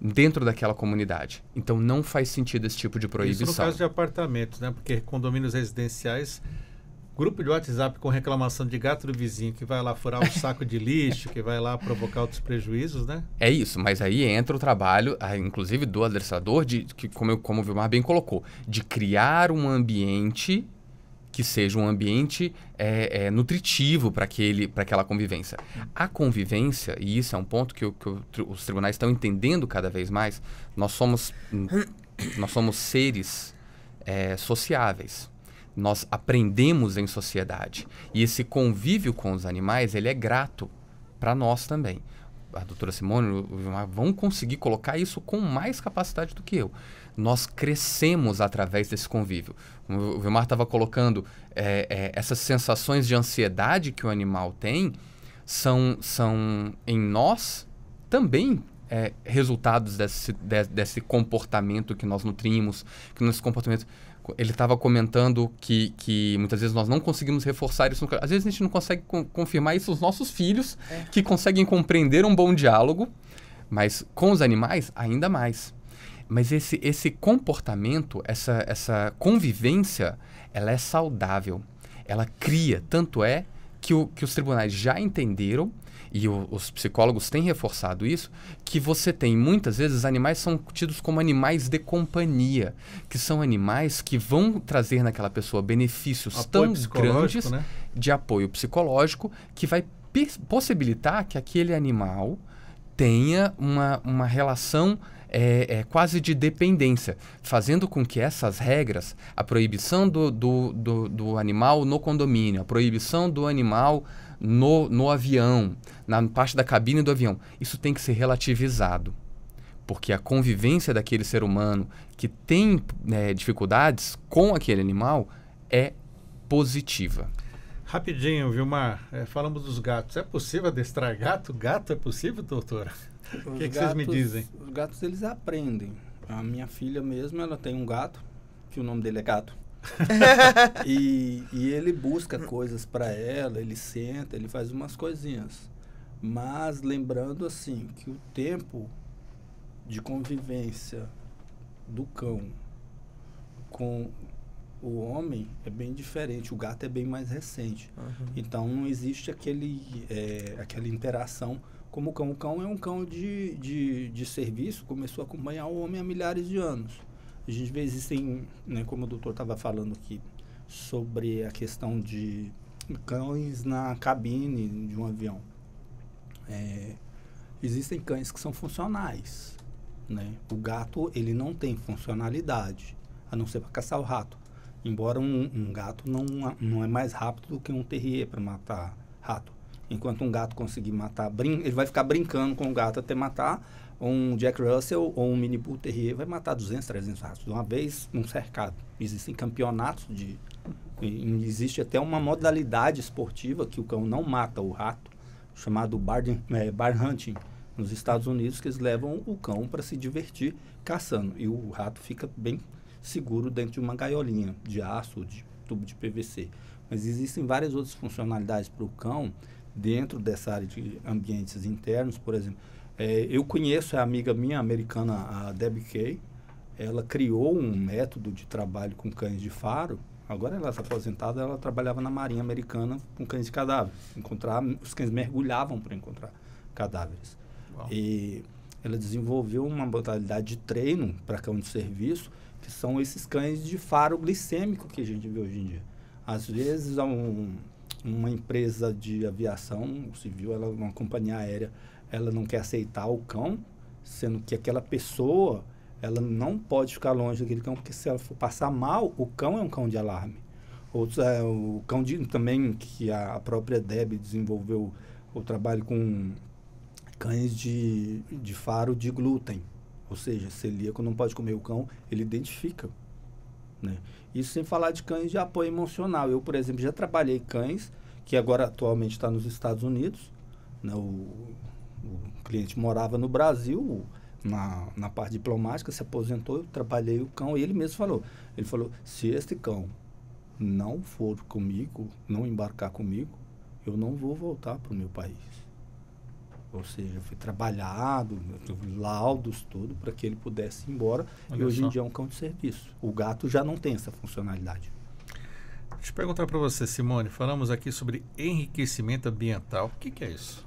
S3: dentro daquela comunidade. Então não faz sentido esse tipo de proibição.
S2: Isso no caso de apartamentos, né? Porque condomínios residenciais, grupo de WhatsApp com reclamação de gato do vizinho que vai lá furar um saco de lixo, que vai lá provocar outros prejuízos, né?
S3: É isso, mas aí entra o trabalho, inclusive do adestrador, como o Vilmar bem colocou, de criar um ambiente que seja um ambiente nutritivo para aquela convivência. A convivência, e isso é um ponto que os tribunais estão entendendo cada vez mais, nós somos seres sociáveis. Nós aprendemos em sociedade. E esse convívio com os animais, ele é grato para nós também. A doutora Simone e o Vilmar vão conseguir colocar isso com mais capacidade do que eu. Nós crescemos através desse convívio. O Vilmar estava colocando essas sensações de ansiedade que o animal tem são em nós também resultados desse comportamento que nós nutrimos, que nosso comportamento... Ele estava comentando que muitas vezes nós não conseguimos reforçar isso. Às vezes a gente não consegue confirmar isso os nossos filhos, que conseguem compreender um bom diálogo, mas com os animais, ainda mais. Mas esse comportamento, essa convivência, ela é saudável. Ela cria, tanto é que os tribunais já entenderam, e os psicólogos têm reforçado isso, que você tem, muitas vezes, animais são tidos como animais de companhia, que são animais que vão trazer naquela pessoa benefícios tão grandes, né, de apoio psicológico, que vai possibilitar que aquele animal tenha uma relação quase de dependência, fazendo com que essas regras, a proibição do animal no condomínio, a proibição do animal no avião, na parte da cabine do avião, isso tem que ser relativizado. Porque a convivência daquele ser humano que tem dificuldades com aquele animal é positiva.
S2: Rapidinho, Vilmar, falamos dos gatos. É possível adestrar gato? Gato é possível, doutora? O que vocês me dizem?
S5: Os gatos, eles aprendem. A minha filha mesmo, ela tem um gato, que o nome dele é Gato. e ele busca coisas para ela, ele senta, ele faz umas coisinhas. Mas lembrando assim, que o tempo de convivência do cão com o homem é bem diferente. O gato é bem mais recente. Então não existe aquela interação como o cão. O cão é um cão de serviço, começou a acompanhar o homem há milhares de anos. A gente vê, existem, né, como o doutor estava falando aqui, sobre a questão de cães na cabine de um avião. Existem cães que são funcionais, né? O gato, ele não tem funcionalidade, a não ser para caçar o rato. Embora um gato não é mais rápido do que um terrier para matar rato. Enquanto um gato conseguir matar, ele vai ficar brincando com o gato até matar. Um Jack Russell ou um Mini Bull Terrier vai matar 200, 300 ratos de uma vez num cercado. Existem campeonatos existe até uma modalidade esportiva que o cão não mata o rato, chamado barn hunting, nos Estados Unidos, que eles levam o cão para se divertir caçando. E o rato fica bem seguro dentro de uma gaiolinha de aço, de tubo de PVC. Mas existem várias outras funcionalidades para o cão dentro dessa área de ambientes internos, por exemplo. Eu conheço a amiga minha americana, a Debbie Kay. Ela criou um método de trabalho com cães de faro. Agora ela está aposentada, ela trabalhava na Marinha Americana com cães de cadáveres. Os cães mergulhavam para encontrar cadáveres. Uau. E ela desenvolveu uma modalidade de treino para cão de serviço, que são esses cães de faro glicêmico que a gente vê hoje em dia. Às vezes, uma empresa de aviação civil, uma companhia aérea, ela não quer aceitar o cão, sendo que aquela pessoa, ela não pode ficar longe daquele cão, porque se ela for passar mal, o cão é um cão de alarme. Outros, o cão também, que a própria Debbie desenvolveu o trabalho com cães de faro de glúten. Ou seja, celíaco não pode comer o cão, ele identifica, né? Isso sem falar de cães de apoio emocional. Eu, por exemplo, já trabalhei cães, que agora atualmente está nos Estados Unidos, né? O cliente morava no Brasil, na parte diplomática, se aposentou, eu trabalhei o cão, e ele mesmo falou, se este cão não for comigo, não embarcar comigo, eu não vou voltar para o meu país. Ou seja, foi trabalhado, laudos, tudo, para que ele pudesse ir embora. Olha, e hoje em dia é um cão de serviço. O gato já não tem essa funcionalidade.
S2: Deixa eu perguntar para você, Simone. Falamos aqui sobre enriquecimento ambiental. O que é isso?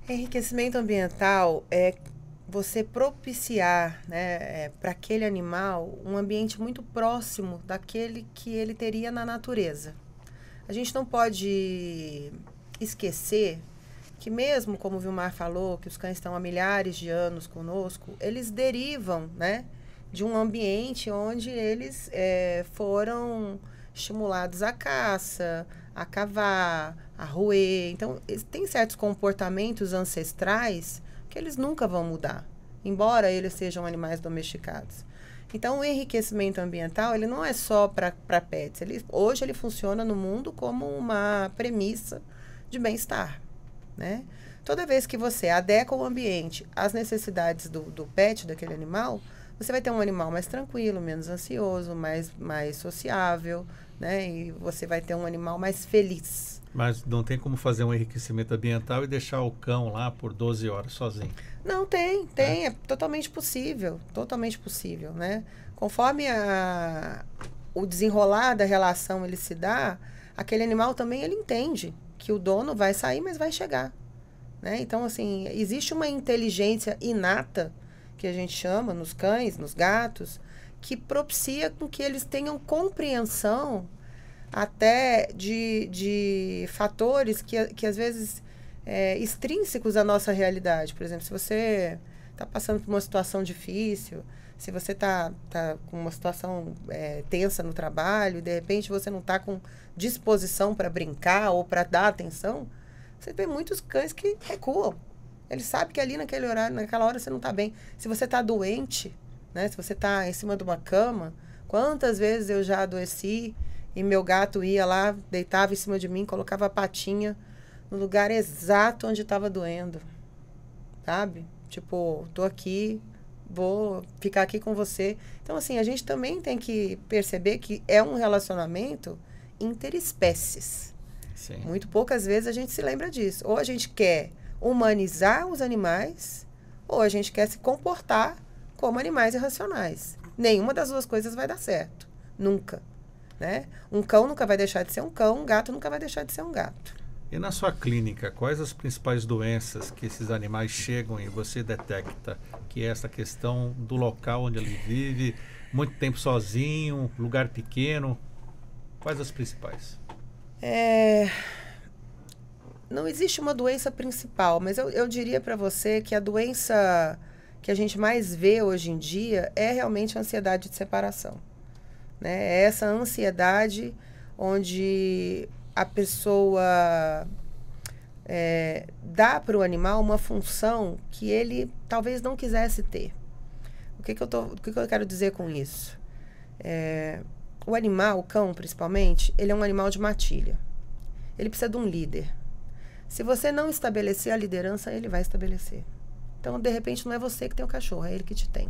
S4: Enriquecimento ambiental é você propiciar, né, para aquele animal um ambiente muito próximo daquele que ele teria na natureza. A gente não pode esquecer que mesmo, como o Vilmar falou, que os cães estão há milhares de anos conosco, eles derivam, né, de um ambiente onde eles foram estimulados à caça, a cavar, a roer. Então, tem certos comportamentos ancestrais que eles nunca vão mudar, embora eles sejam animais domesticados. Então, o enriquecimento ambiental, ele não é só para pets. Hoje ele funciona no mundo como uma premissa de bem-estar, né? Toda vez que você adequa o ambiente às necessidades do pet, daquele animal, você vai ter um animal mais tranquilo, menos ansioso, mais sociável, né? E você vai ter um animal mais feliz.
S2: Mas não tem como fazer um enriquecimento ambiental e deixar o cão lá por 12 horas sozinho?
S4: Não, tem. É totalmente possível, né? Conforme o desenrolar da relação ele se dá, aquele animal também ele entende que o dono vai sair, mas vai chegar, né? Então, assim, existe uma inteligência inata, que a gente chama nos cães, nos gatos, que propicia com que eles tenham compreensão até de fatores que às vezes extrínsecos à nossa realidade. Por exemplo, se você está passando por uma situação difícil, se você está com uma situação tensa no trabalho, e de repente você não está com disposição para brincar ou para dar atenção, você vê muitos cães que recuam. Ele sabe que ali naquele horário, naquela hora você não está bem. Se você está doente, né? Se você está em cima de uma cama, quantas vezes eu já adoeci e meu gato ia lá, deitava em cima de mim, colocava a patinha no lugar exato onde estava doendo, sabe? Tipo, tô aqui, vou ficar aqui com você. Então, assim, a gente também tem que perceber que é um relacionamento interespécies.
S2: Sim.
S4: Muito poucas vezes a gente se lembra disso. Ou a gente quer humanizar os animais, ou a gente quer se comportar como animais irracionais. Nenhuma das duas coisas vai dar certo. Nunca. Né? Um cão nunca vai deixar de ser um cão, um gato nunca vai deixar de ser um gato.
S2: E na sua clínica, quais as principais doenças que esses animais chegam e você detecta? Que é essa questão do local onde ele vive, muito tempo sozinho, lugar pequeno. Quais as principais?
S4: Não existe uma doença principal, mas eu diria para você que a doença que a gente mais vê hoje em dia é realmente a ansiedade de separação. Né? É essa ansiedade onde a pessoa dá para o animal uma função que ele talvez não quisesse ter. O que eu quero dizer com isso? O animal, o cão principalmente, ele é um animal de matilha. Ele precisa de um líder. Se você não estabelecer a liderança, ele vai estabelecer. Então, de repente, não é você que tem o cachorro, é ele que te tem.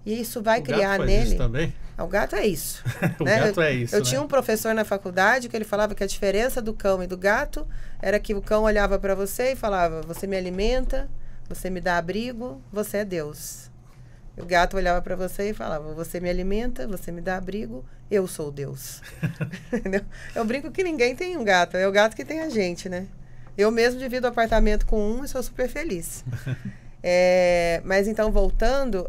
S4: E isso vai criar nele...
S2: Isso também?
S4: O gato é isso.
S2: O gato é isso,
S4: Eu tinha um professor na faculdade que ele falava que a diferença do cão e do gato era que o cão olhava para você e falava: você me alimenta, você me dá abrigo, você é Deus. O gato olhava para você e falava: você me alimenta, você me dá abrigo, eu sou Deus. Entendeu? Eu brinco que ninguém tem um gato, é o gato que tem a gente, né? Eu mesmo divido o apartamento com um e sou super feliz. Mas então, voltando,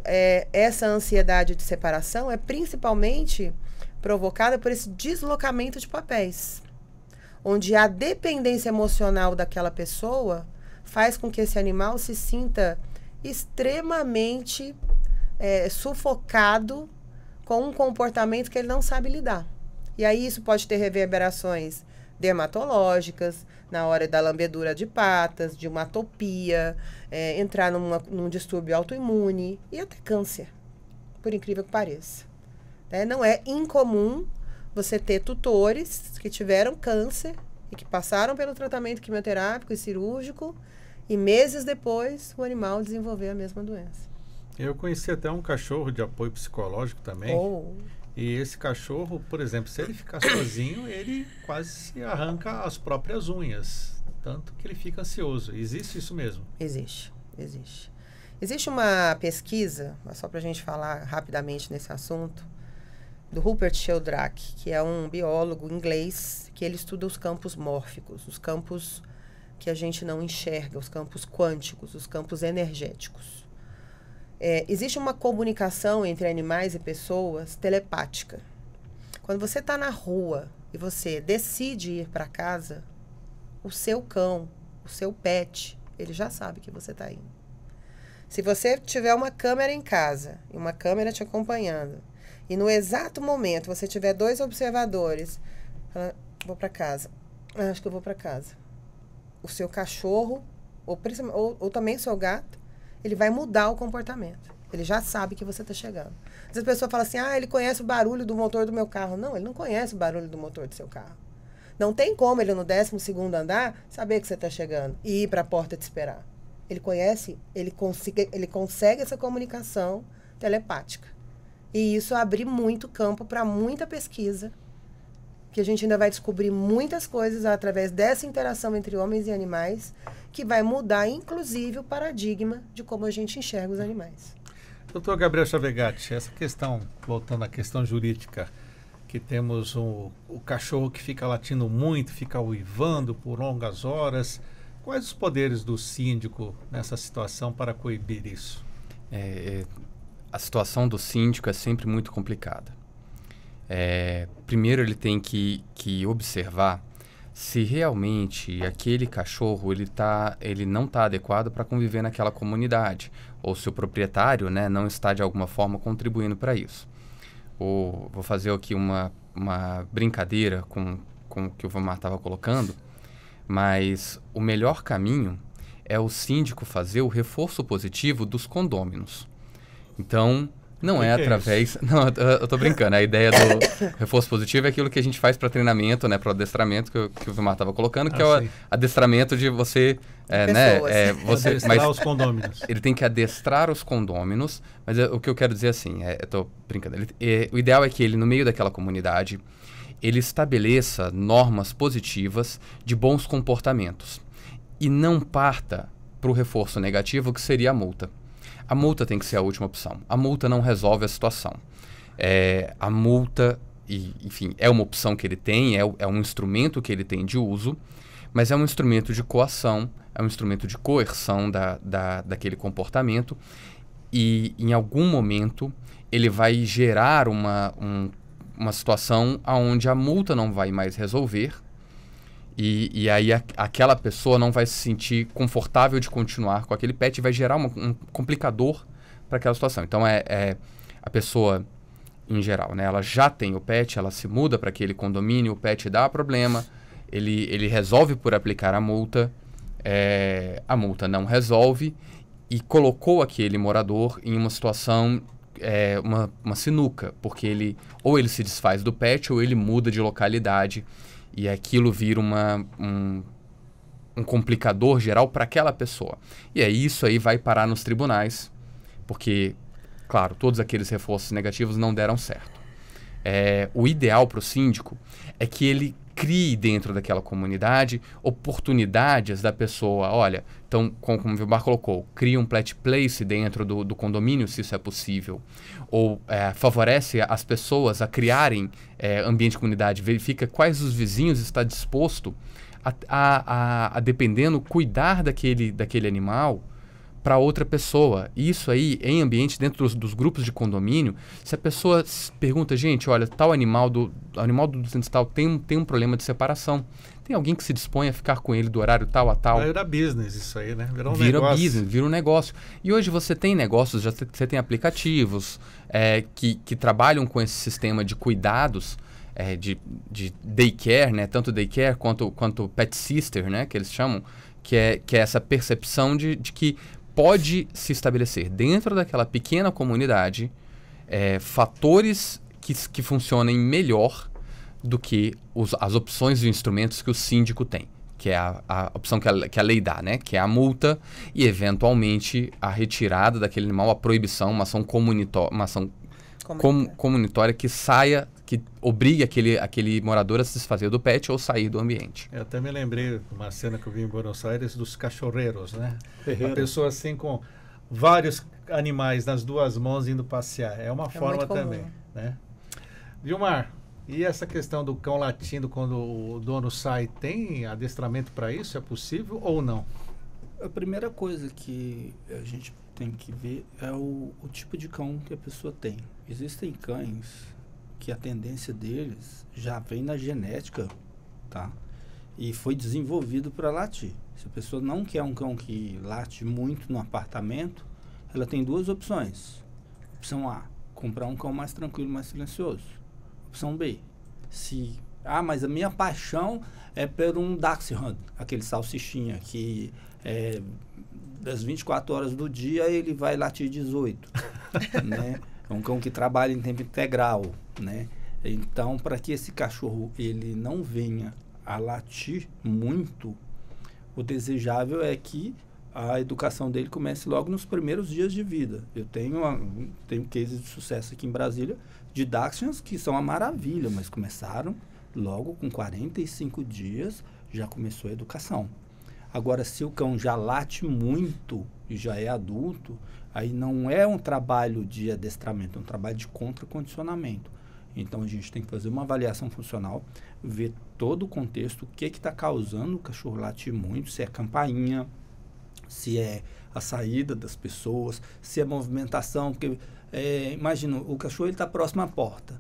S4: essa ansiedade de separação é principalmente provocada por esse deslocamento de papéis, onde a dependência emocional daquela pessoa faz com que esse animal se sinta extremamente sufocado com um comportamento que ele não sabe lidar. E aí isso pode ter reverberações dermatológicas, na hora da lambedura de patas, de uma atopia, entrar num distúrbio autoimune e até câncer, por incrível que pareça. Não é incomum você ter tutores que tiveram câncer e que passaram pelo tratamento quimioterápico e cirúrgico e meses depois o animal desenvolver a mesma doença.
S2: Eu conheci até um cachorro de apoio psicológico também. E esse cachorro, por exemplo, se ele ficar sozinho, ele quase se arranca as próprias unhas. Tanto que ele fica ansioso. Existe isso mesmo?
S4: Existe. Existe uma pesquisa, só para a gente falar rapidamente nesse assunto, do Rupert Sheldrake, que é um biólogo inglês, que ele estuda os campos mórficos, os campos que a gente não enxerga, os campos quânticos, os campos energéticos. Existe uma comunicação entre animais e pessoas telepática. Quando você está na rua e você decide ir para casa, o seu cão, o seu pet, ele já sabe que você está indo. Se você tiver uma câmera em casa e uma câmera te acompanhando, e no exato momento você tiver 2 observadores, vou para casa, acho que eu vou para casa. O seu cachorro, ou também o seu gato, ele vai mudar o comportamento. Ele já sabe que você está chegando. Às vezes a pessoa fala assim, ele conhece o barulho do motor do meu carro. Não, ele não conhece o barulho do motor do seu carro. Não tem como ele no 12º andar saber que você está chegando e ir para a porta te esperar. Ele conhece, ele consegue essa comunicação telepática. E isso abre muito campo para muita pesquisa, que a gente ainda vai descobrir muitas coisas através dessa interação entre homens e animais, que vai mudar, inclusive, o paradigma de como a gente enxerga os animais.
S2: Doutor Gabriel Chavegatti, essa questão, voltando à questão jurídica, que temos o cachorro que fica latindo muito, fica uivando por longas horas, quais os poderes do síndico nessa situação para coibir isso?
S3: A situação do síndico é sempre muito complicada. Primeiro ele tem que observar se realmente aquele cachorro ele não está adequado para conviver naquela comunidade, ou se o proprietário, né, não está de alguma forma contribuindo para isso. Vou fazer aqui uma brincadeira com o que o Vomar estava colocando, mas o melhor caminho é o síndico fazer o reforço positivo dos condôminos. Então, não é através... Não, eu tô brincando. A ideia do reforço positivo é aquilo que a gente faz para treinamento, né, para o adestramento que o Vomar estava colocando, que é o adestramento de você... você
S2: adestrar os condôminos.
S3: Ele tem que adestrar os condôminos, mas o que eu quero dizer assim, eu tô brincando. O ideal é que ele, no meio daquela comunidade, ele estabeleça normas positivas de bons comportamentos e não parta para o reforço negativo, que seria a multa. A multa tem que ser a última opção. A multa não resolve a situação. A multa, enfim, é uma opção que ele tem, é um instrumento que ele tem de uso, mas é um instrumento de coação, é um instrumento de coerção daquele comportamento, e em algum momento ele vai gerar uma situação onde a multa não vai mais resolver, e aí aquela pessoa não vai se sentir confortável de continuar com aquele pet e vai gerar um complicador para aquela situação. Então, a pessoa, em geral, né, ela já tem o pet, ela se muda para aquele condomínio, o pet dá problema, ele resolve por aplicar a multa não resolve e colocou aquele morador em uma situação, uma sinuca, porque ou ele se desfaz do pet ou ele muda de localidade, e aquilo vira um complicador geral para aquela pessoa. E isso aí vai parar nos tribunais, porque, claro, todos aqueles reforços negativos não deram certo. O ideal para o síndico é que ele crie dentro daquela comunidade oportunidades da pessoa. Olha, então, como o Vilmar colocou, cria um pet place dentro do condomínio, se isso é possível. Ou favorece as pessoas a criarem ambiente de comunidade, verifica quais os vizinhos está disposto a dependendo, cuidar daquele animal para outra pessoa. Isso aí, em ambiente, dentro dos grupos de condomínio, se a pessoa pergunta, gente, olha, tal animal do 200 tal tem um problema de separação. Tem alguém que se dispõe a ficar com ele do horário tal a tal?
S2: Vira business isso aí, né? Vira
S3: business, vira um negócio. E hoje você tem negócios, você tem aplicativos que trabalham com esse sistema de cuidados, de daycare, né? Tanto daycare quanto pet sister, né? Que eles chamam, que é essa percepção de que pode se estabelecer dentro daquela pequena comunidade fatores que funcionem melhor do que as opções de instrumentos que o síndico tem, que é a opção que a lei dá, né? Que é a multa e, eventualmente, a retirada daquele animal, a proibição, uma ação comunitária que obrigue aquele morador a se desfazer do pet ou sair do ambiente.
S2: Eu até me lembrei de uma cena que eu vi em Buenos Aires dos cachorreiros, né? A pessoa assim com vários animais nas duas mãos indo passear. É uma forma também, né? Vilmar, e essa questão do cão latindo quando o dono sai, tem adestramento para isso? É possível ou não?
S5: A primeira coisa que a gente tem que ver é o tipo de cão que a pessoa tem. Existem cães que a tendência deles já vem na genética, tá? E foi desenvolvido para latir. Se a pessoa não quer um cão que late muito no apartamento, ela tem duas opções. Opção A, comprar um cão mais tranquilo, mais silencioso. Opção B, mas a minha paixão é por um Dachshund, aquele salsichinha que das 24 horas do dia ele vai latir 18, né? É um cão que trabalha em tempo integral, né? Então, para que esse cachorro ele não venha a latir muito, o desejável é que a educação dele comece logo nos primeiros dias de vida. Eu tenho cases de sucesso aqui em Brasília de Dachshunds que são uma maravilha, mas começaram logo com 45 dias, já começou a educação. Agora, se o cão já late muito e já é adulto, aí não é um trabalho de adestramento, é um trabalho de contracondicionamento. Então, a gente tem que fazer uma avaliação funcional, ver todo o contexto, o que está causando o cachorro latir muito, se é campainha, se é a saída das pessoas, se é movimentação, porque imagina, o cachorro está próximo à porta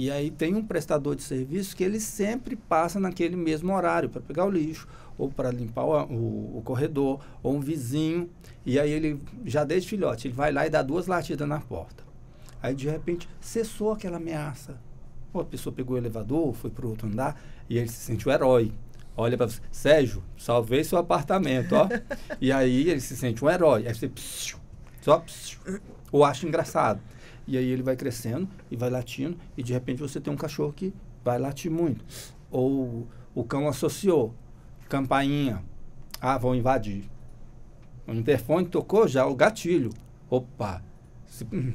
S5: E aí tem um prestador de serviço que ele sempre passa naquele mesmo horário para pegar o lixo, ou para limpar o corredor, ou um vizinho. E aí ele, já desde filhote, ele vai lá e dá 2 latidas na porta. Aí de repente cessou aquela ameaça. Pô, a pessoa pegou o elevador, foi para o outro andar, e ele se sente o herói. Olha para você, Sérgio, salvei seu apartamento, ó. E aí ele se sente um herói. Aí você ou acha engraçado. E aí ele vai crescendo e vai latindo, e de repente você tem um cachorro que vai latir muito. Ou o cão associou, campainha, vão invadir. O interfone tocou já, o gatilho. Opa,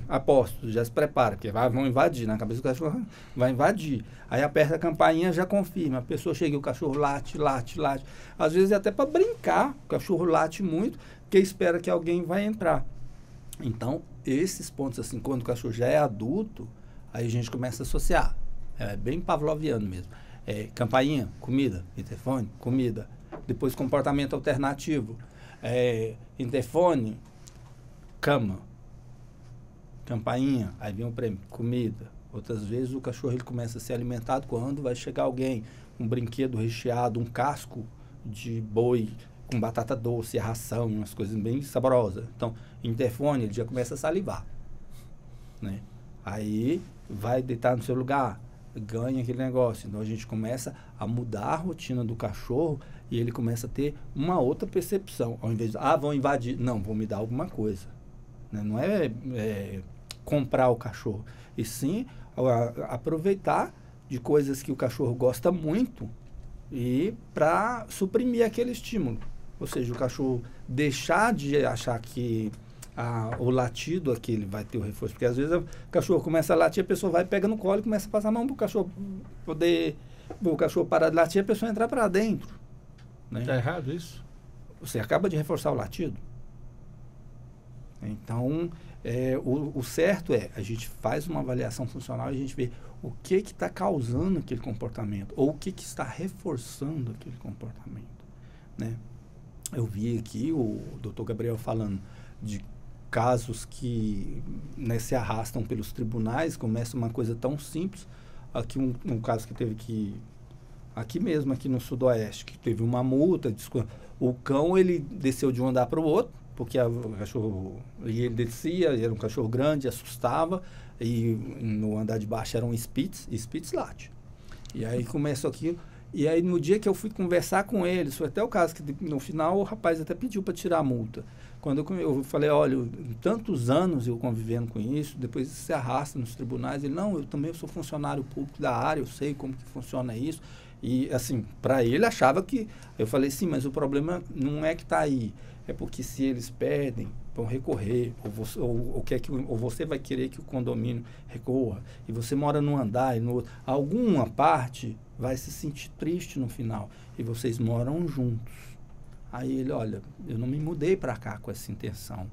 S5: aposto, já se prepara, porque vão invadir, na cabeça do cachorro vai invadir. Aí aperta a campainha, já confirma. A pessoa chega e o cachorro late. Às vezes é até para brincar, o cachorro late muito, porque espera que alguém vai entrar. Então, esses pontos, assim, quando o cachorro já é adulto, aí a gente começa a associar. É bem pavloviano mesmo. Campainha, comida. Interfone, comida. Depois, comportamento alternativo. Interfone, cama. Campainha, aí vem um prêmio, comida. Outras vezes o cachorro ele começa a ser alimentado quando vai chegar alguém, um brinquedo recheado, um casco de boi com batata doce, a ração, umas coisas bem saborosas. Então, interfone, ele já começa a salivar, né? Aí vai deitar no seu lugar, ganha aquele negócio. Então a gente começa a mudar a rotina do cachorro e ele começa a ter uma outra percepção. Ao invés de, vão invadir, não, vão me dar alguma coisa, né? Não é comprar o cachorro, e sim aproveitar de coisas que o cachorro gosta muito e para suprimir aquele estímulo. Ou seja, o cachorro deixar de achar que o latido aquele vai ter o reforço. Porque às vezes o cachorro começa a latir, a pessoa vai, pega no colo e começa a passar a mão para o cachorro poder... O cachorro parar de latir, a pessoa entrar para dentro. Né?
S2: Está errado isso?
S5: Você acaba de reforçar o latido. Então, o certo a gente faz uma avaliação funcional e a gente vê o que está causando aquele comportamento, ou o que está reforçando aquele comportamento, né? Eu vi aqui o Dr. Gabriel falando de casos que, né, se arrastam pelos tribunais, começa uma coisa tão simples. Aqui um caso que teve aqui mesmo, aqui no Sudoeste, que teve uma multa, o cão ele desceu de um andar para o outro, porque o cachorro, e ele descia, era um cachorro grande, assustava, e no andar de baixo era um Spitz late. E aí começou aquilo. E aí, no dia que eu fui conversar com eles, foi até o caso que, no final, o rapaz até pediu para tirar a multa. Quando eu falei, olha, tantos anos eu convivendo com isso, depois isso se arrasta nos tribunais. Ele, não, eu também sou funcionário público da área, eu sei como que funciona isso. E, assim, para ele, achava que... Eu falei, sim, mas o problema não é que está aí. É porque se eles perdem, vão recorrer, ou você vai querer que o condomínio recorra, e você mora num andar e no outro, alguma parte vai se sentir triste no final, e vocês moram juntos. Aí ele, olha, eu não me mudei para cá com essa intenção,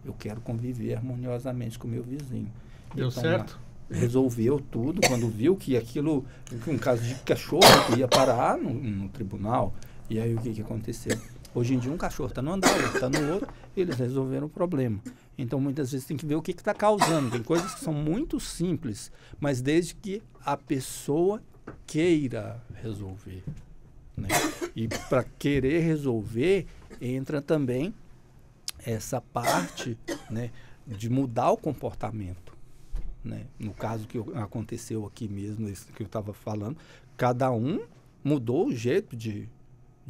S5: eu quero conviver harmoniosamente com o meu vizinho.
S2: Deu
S5: então,
S2: certo?
S5: Resolveu tudo, quando viu que aquilo, um caso de cachorro, ia parar no tribunal. E aí o que aconteceu? Hoje em dia um cachorro está no andar, outro está no outro, eles resolveram o problema. Então muitas vezes tem que ver o que está causando. Tem coisas que são muito simples, mas desde que a pessoa queira resolver, né? E para querer resolver entra também essa parte, né, de mudar o comportamento, né? No caso que aconteceu aqui mesmo, esse que eu estava falando, cada um mudou o jeito de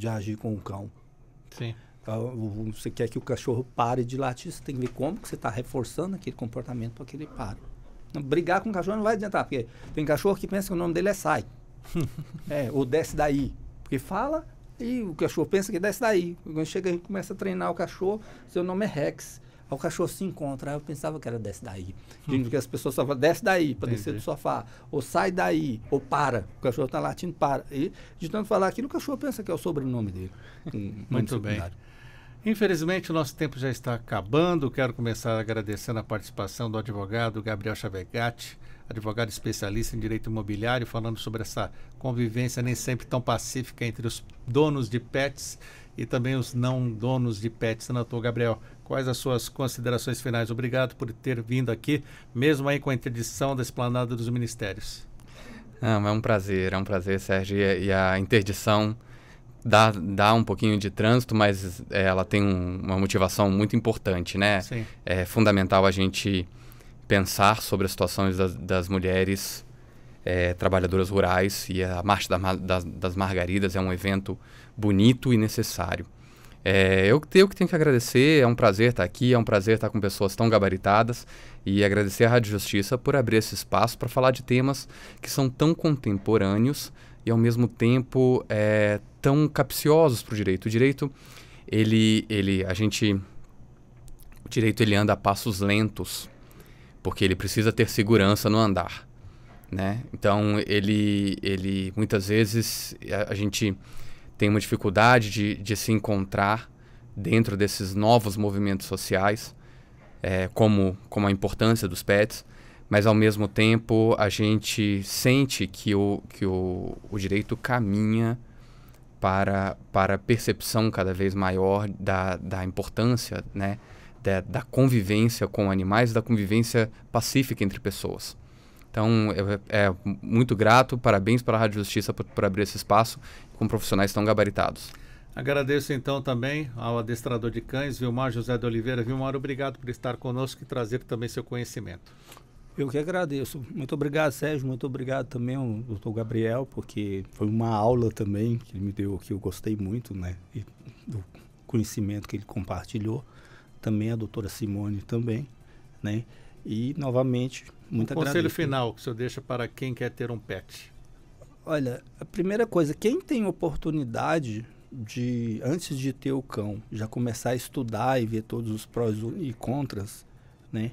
S5: agir com o cão.
S2: Sim.
S5: Você quer que o cachorro pare de latir, você tem que ver como que você está reforçando aquele comportamento para que ele pare. Brigar com o cachorro não vai adiantar, porque tem cachorro que pensa que o nome dele é sai. Ou desce daí. Porque fala e o cachorro pensa que desce daí. Quando chega e começa a treinar o cachorro, seu nome é Rex. Aí o cachorro se encontra. Aí eu pensava que era desce daí. Porque as pessoas só falam, desce daí, para descer do sofá. Ou sai daí, ou para. O cachorro está latindo, para. E de tanto falar aquilo, o cachorro pensa que é o sobrenome dele.
S2: Muito bem. Infelizmente, o nosso tempo já está acabando. Quero começar agradecendo a participação do advogado Gabriel Chavegatti, advogado especialista em direito imobiliário, falando sobre essa convivência nem sempre tão pacífica entre os donos de pets e também os não donos de pets. Doutor Gabriel, quais as suas considerações finais? Obrigado por ter vindo aqui, mesmo aí com a interdição da Esplanada dos Ministérios.
S3: Não, é um prazer, Sérgio. E a interdição dá um pouquinho de trânsito, mas ela tem uma motivação muito importante, né?
S2: Sim.
S3: É fundamental a gente pensar sobre as situações das mulheres trabalhadoras rurais, e a Marcha das Margaridas é um evento bonito e necessário. Eu que tenho que agradecer, é um prazer estar aqui, é um prazer estar com pessoas tão gabaritadas, e agradecer à Rádio Justiça por abrir esse espaço para falar de temas que são tão contemporâneos e ao mesmo tempo tão capciosos para o direito. O direito, o direito ele anda a passos lentos, porque ele precisa ter segurança no andar, né? Então, ele muitas vezes a gente tem uma dificuldade de se encontrar dentro desses novos movimentos sociais, como a importância dos pets, mas ao mesmo tempo a gente sente que o direito caminha para a percepção cada vez maior da importância, né, da convivência com animais, da convivência pacífica entre pessoas. Então, é muito grato, parabéns para a Rádio Justiça por abrir esse espaço com profissionais tão gabaritados.
S2: Agradeço então também ao adestrador de cães, Vilmar José de Oliveira. Vilmar, obrigado por estar conosco e trazer também seu conhecimento.
S5: Eu que agradeço. Muito obrigado, Sérgio. Muito obrigado também ao doutor Gabriel, porque foi uma aula também que ele me deu, que eu gostei muito, né? E do conhecimento que ele compartilhou. Também a doutora Simone também, né? E, novamente, muito agradeço.
S2: Conselho final que o senhor deixa para quem quer ter um pet.
S5: Olha, a primeira coisa, quem tem oportunidade de, antes de ter o cão, já começar a estudar e ver todos os prós e contras, né?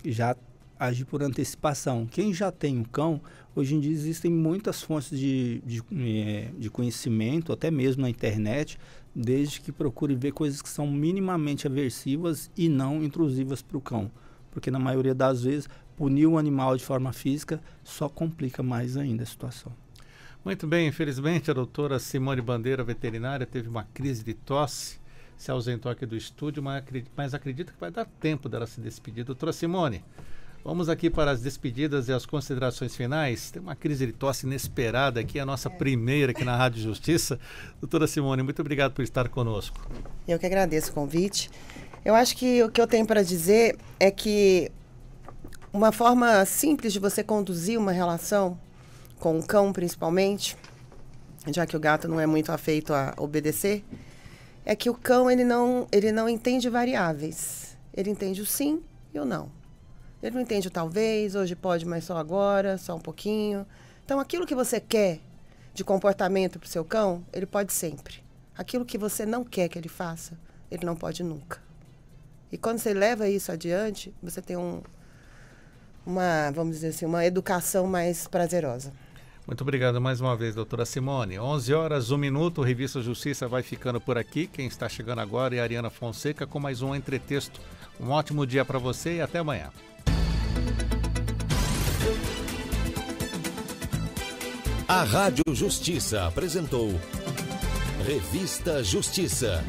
S5: Já agir por antecipação. Quem já tem um cão, hoje em dia existem muitas fontes de conhecimento, até mesmo na internet, desde que procure ver coisas que são minimamente aversivas e não intrusivas para o cão. Porque na maioria das vezes, punir o animal de forma física só complica mais ainda a situação.
S2: Muito bem, infelizmente a doutora Simone Bandeira, veterinária, teve uma crise de tosse, se ausentou aqui do estúdio, mas acredito que vai dar tempo dela se despedir. Doutora Simone, vamos aqui para as despedidas e as considerações finais. Tem uma crise de tosse inesperada aqui, a nossa primeira aqui na Rádio Justiça. Doutora Simone, muito obrigado por estar conosco.
S4: Eu que agradeço o convite. Eu acho que o que eu tenho para dizer é que uma forma simples de você conduzir uma relação com o cão, principalmente, já que o gato não é muito afeito a obedecer, é que o cão ele não entende variáveis. Ele entende o sim e o não. Ele não entende o talvez, hoje pode, mas só agora, só um pouquinho. Então, aquilo que você quer de comportamento para o seu cão, ele pode sempre. Aquilo que você não quer que ele faça, ele não pode nunca. E quando você leva isso adiante, você tem vamos dizer assim, uma educação mais prazerosa.
S2: Muito obrigado mais uma vez, doutora Simone. 11h01, Revista Justiça vai ficando por aqui. Quem está chegando agora é a Ariana Fonseca com mais um Entretexto. Um ótimo dia para você e até amanhã.
S1: A Rádio Justiça apresentou Revista Justiça.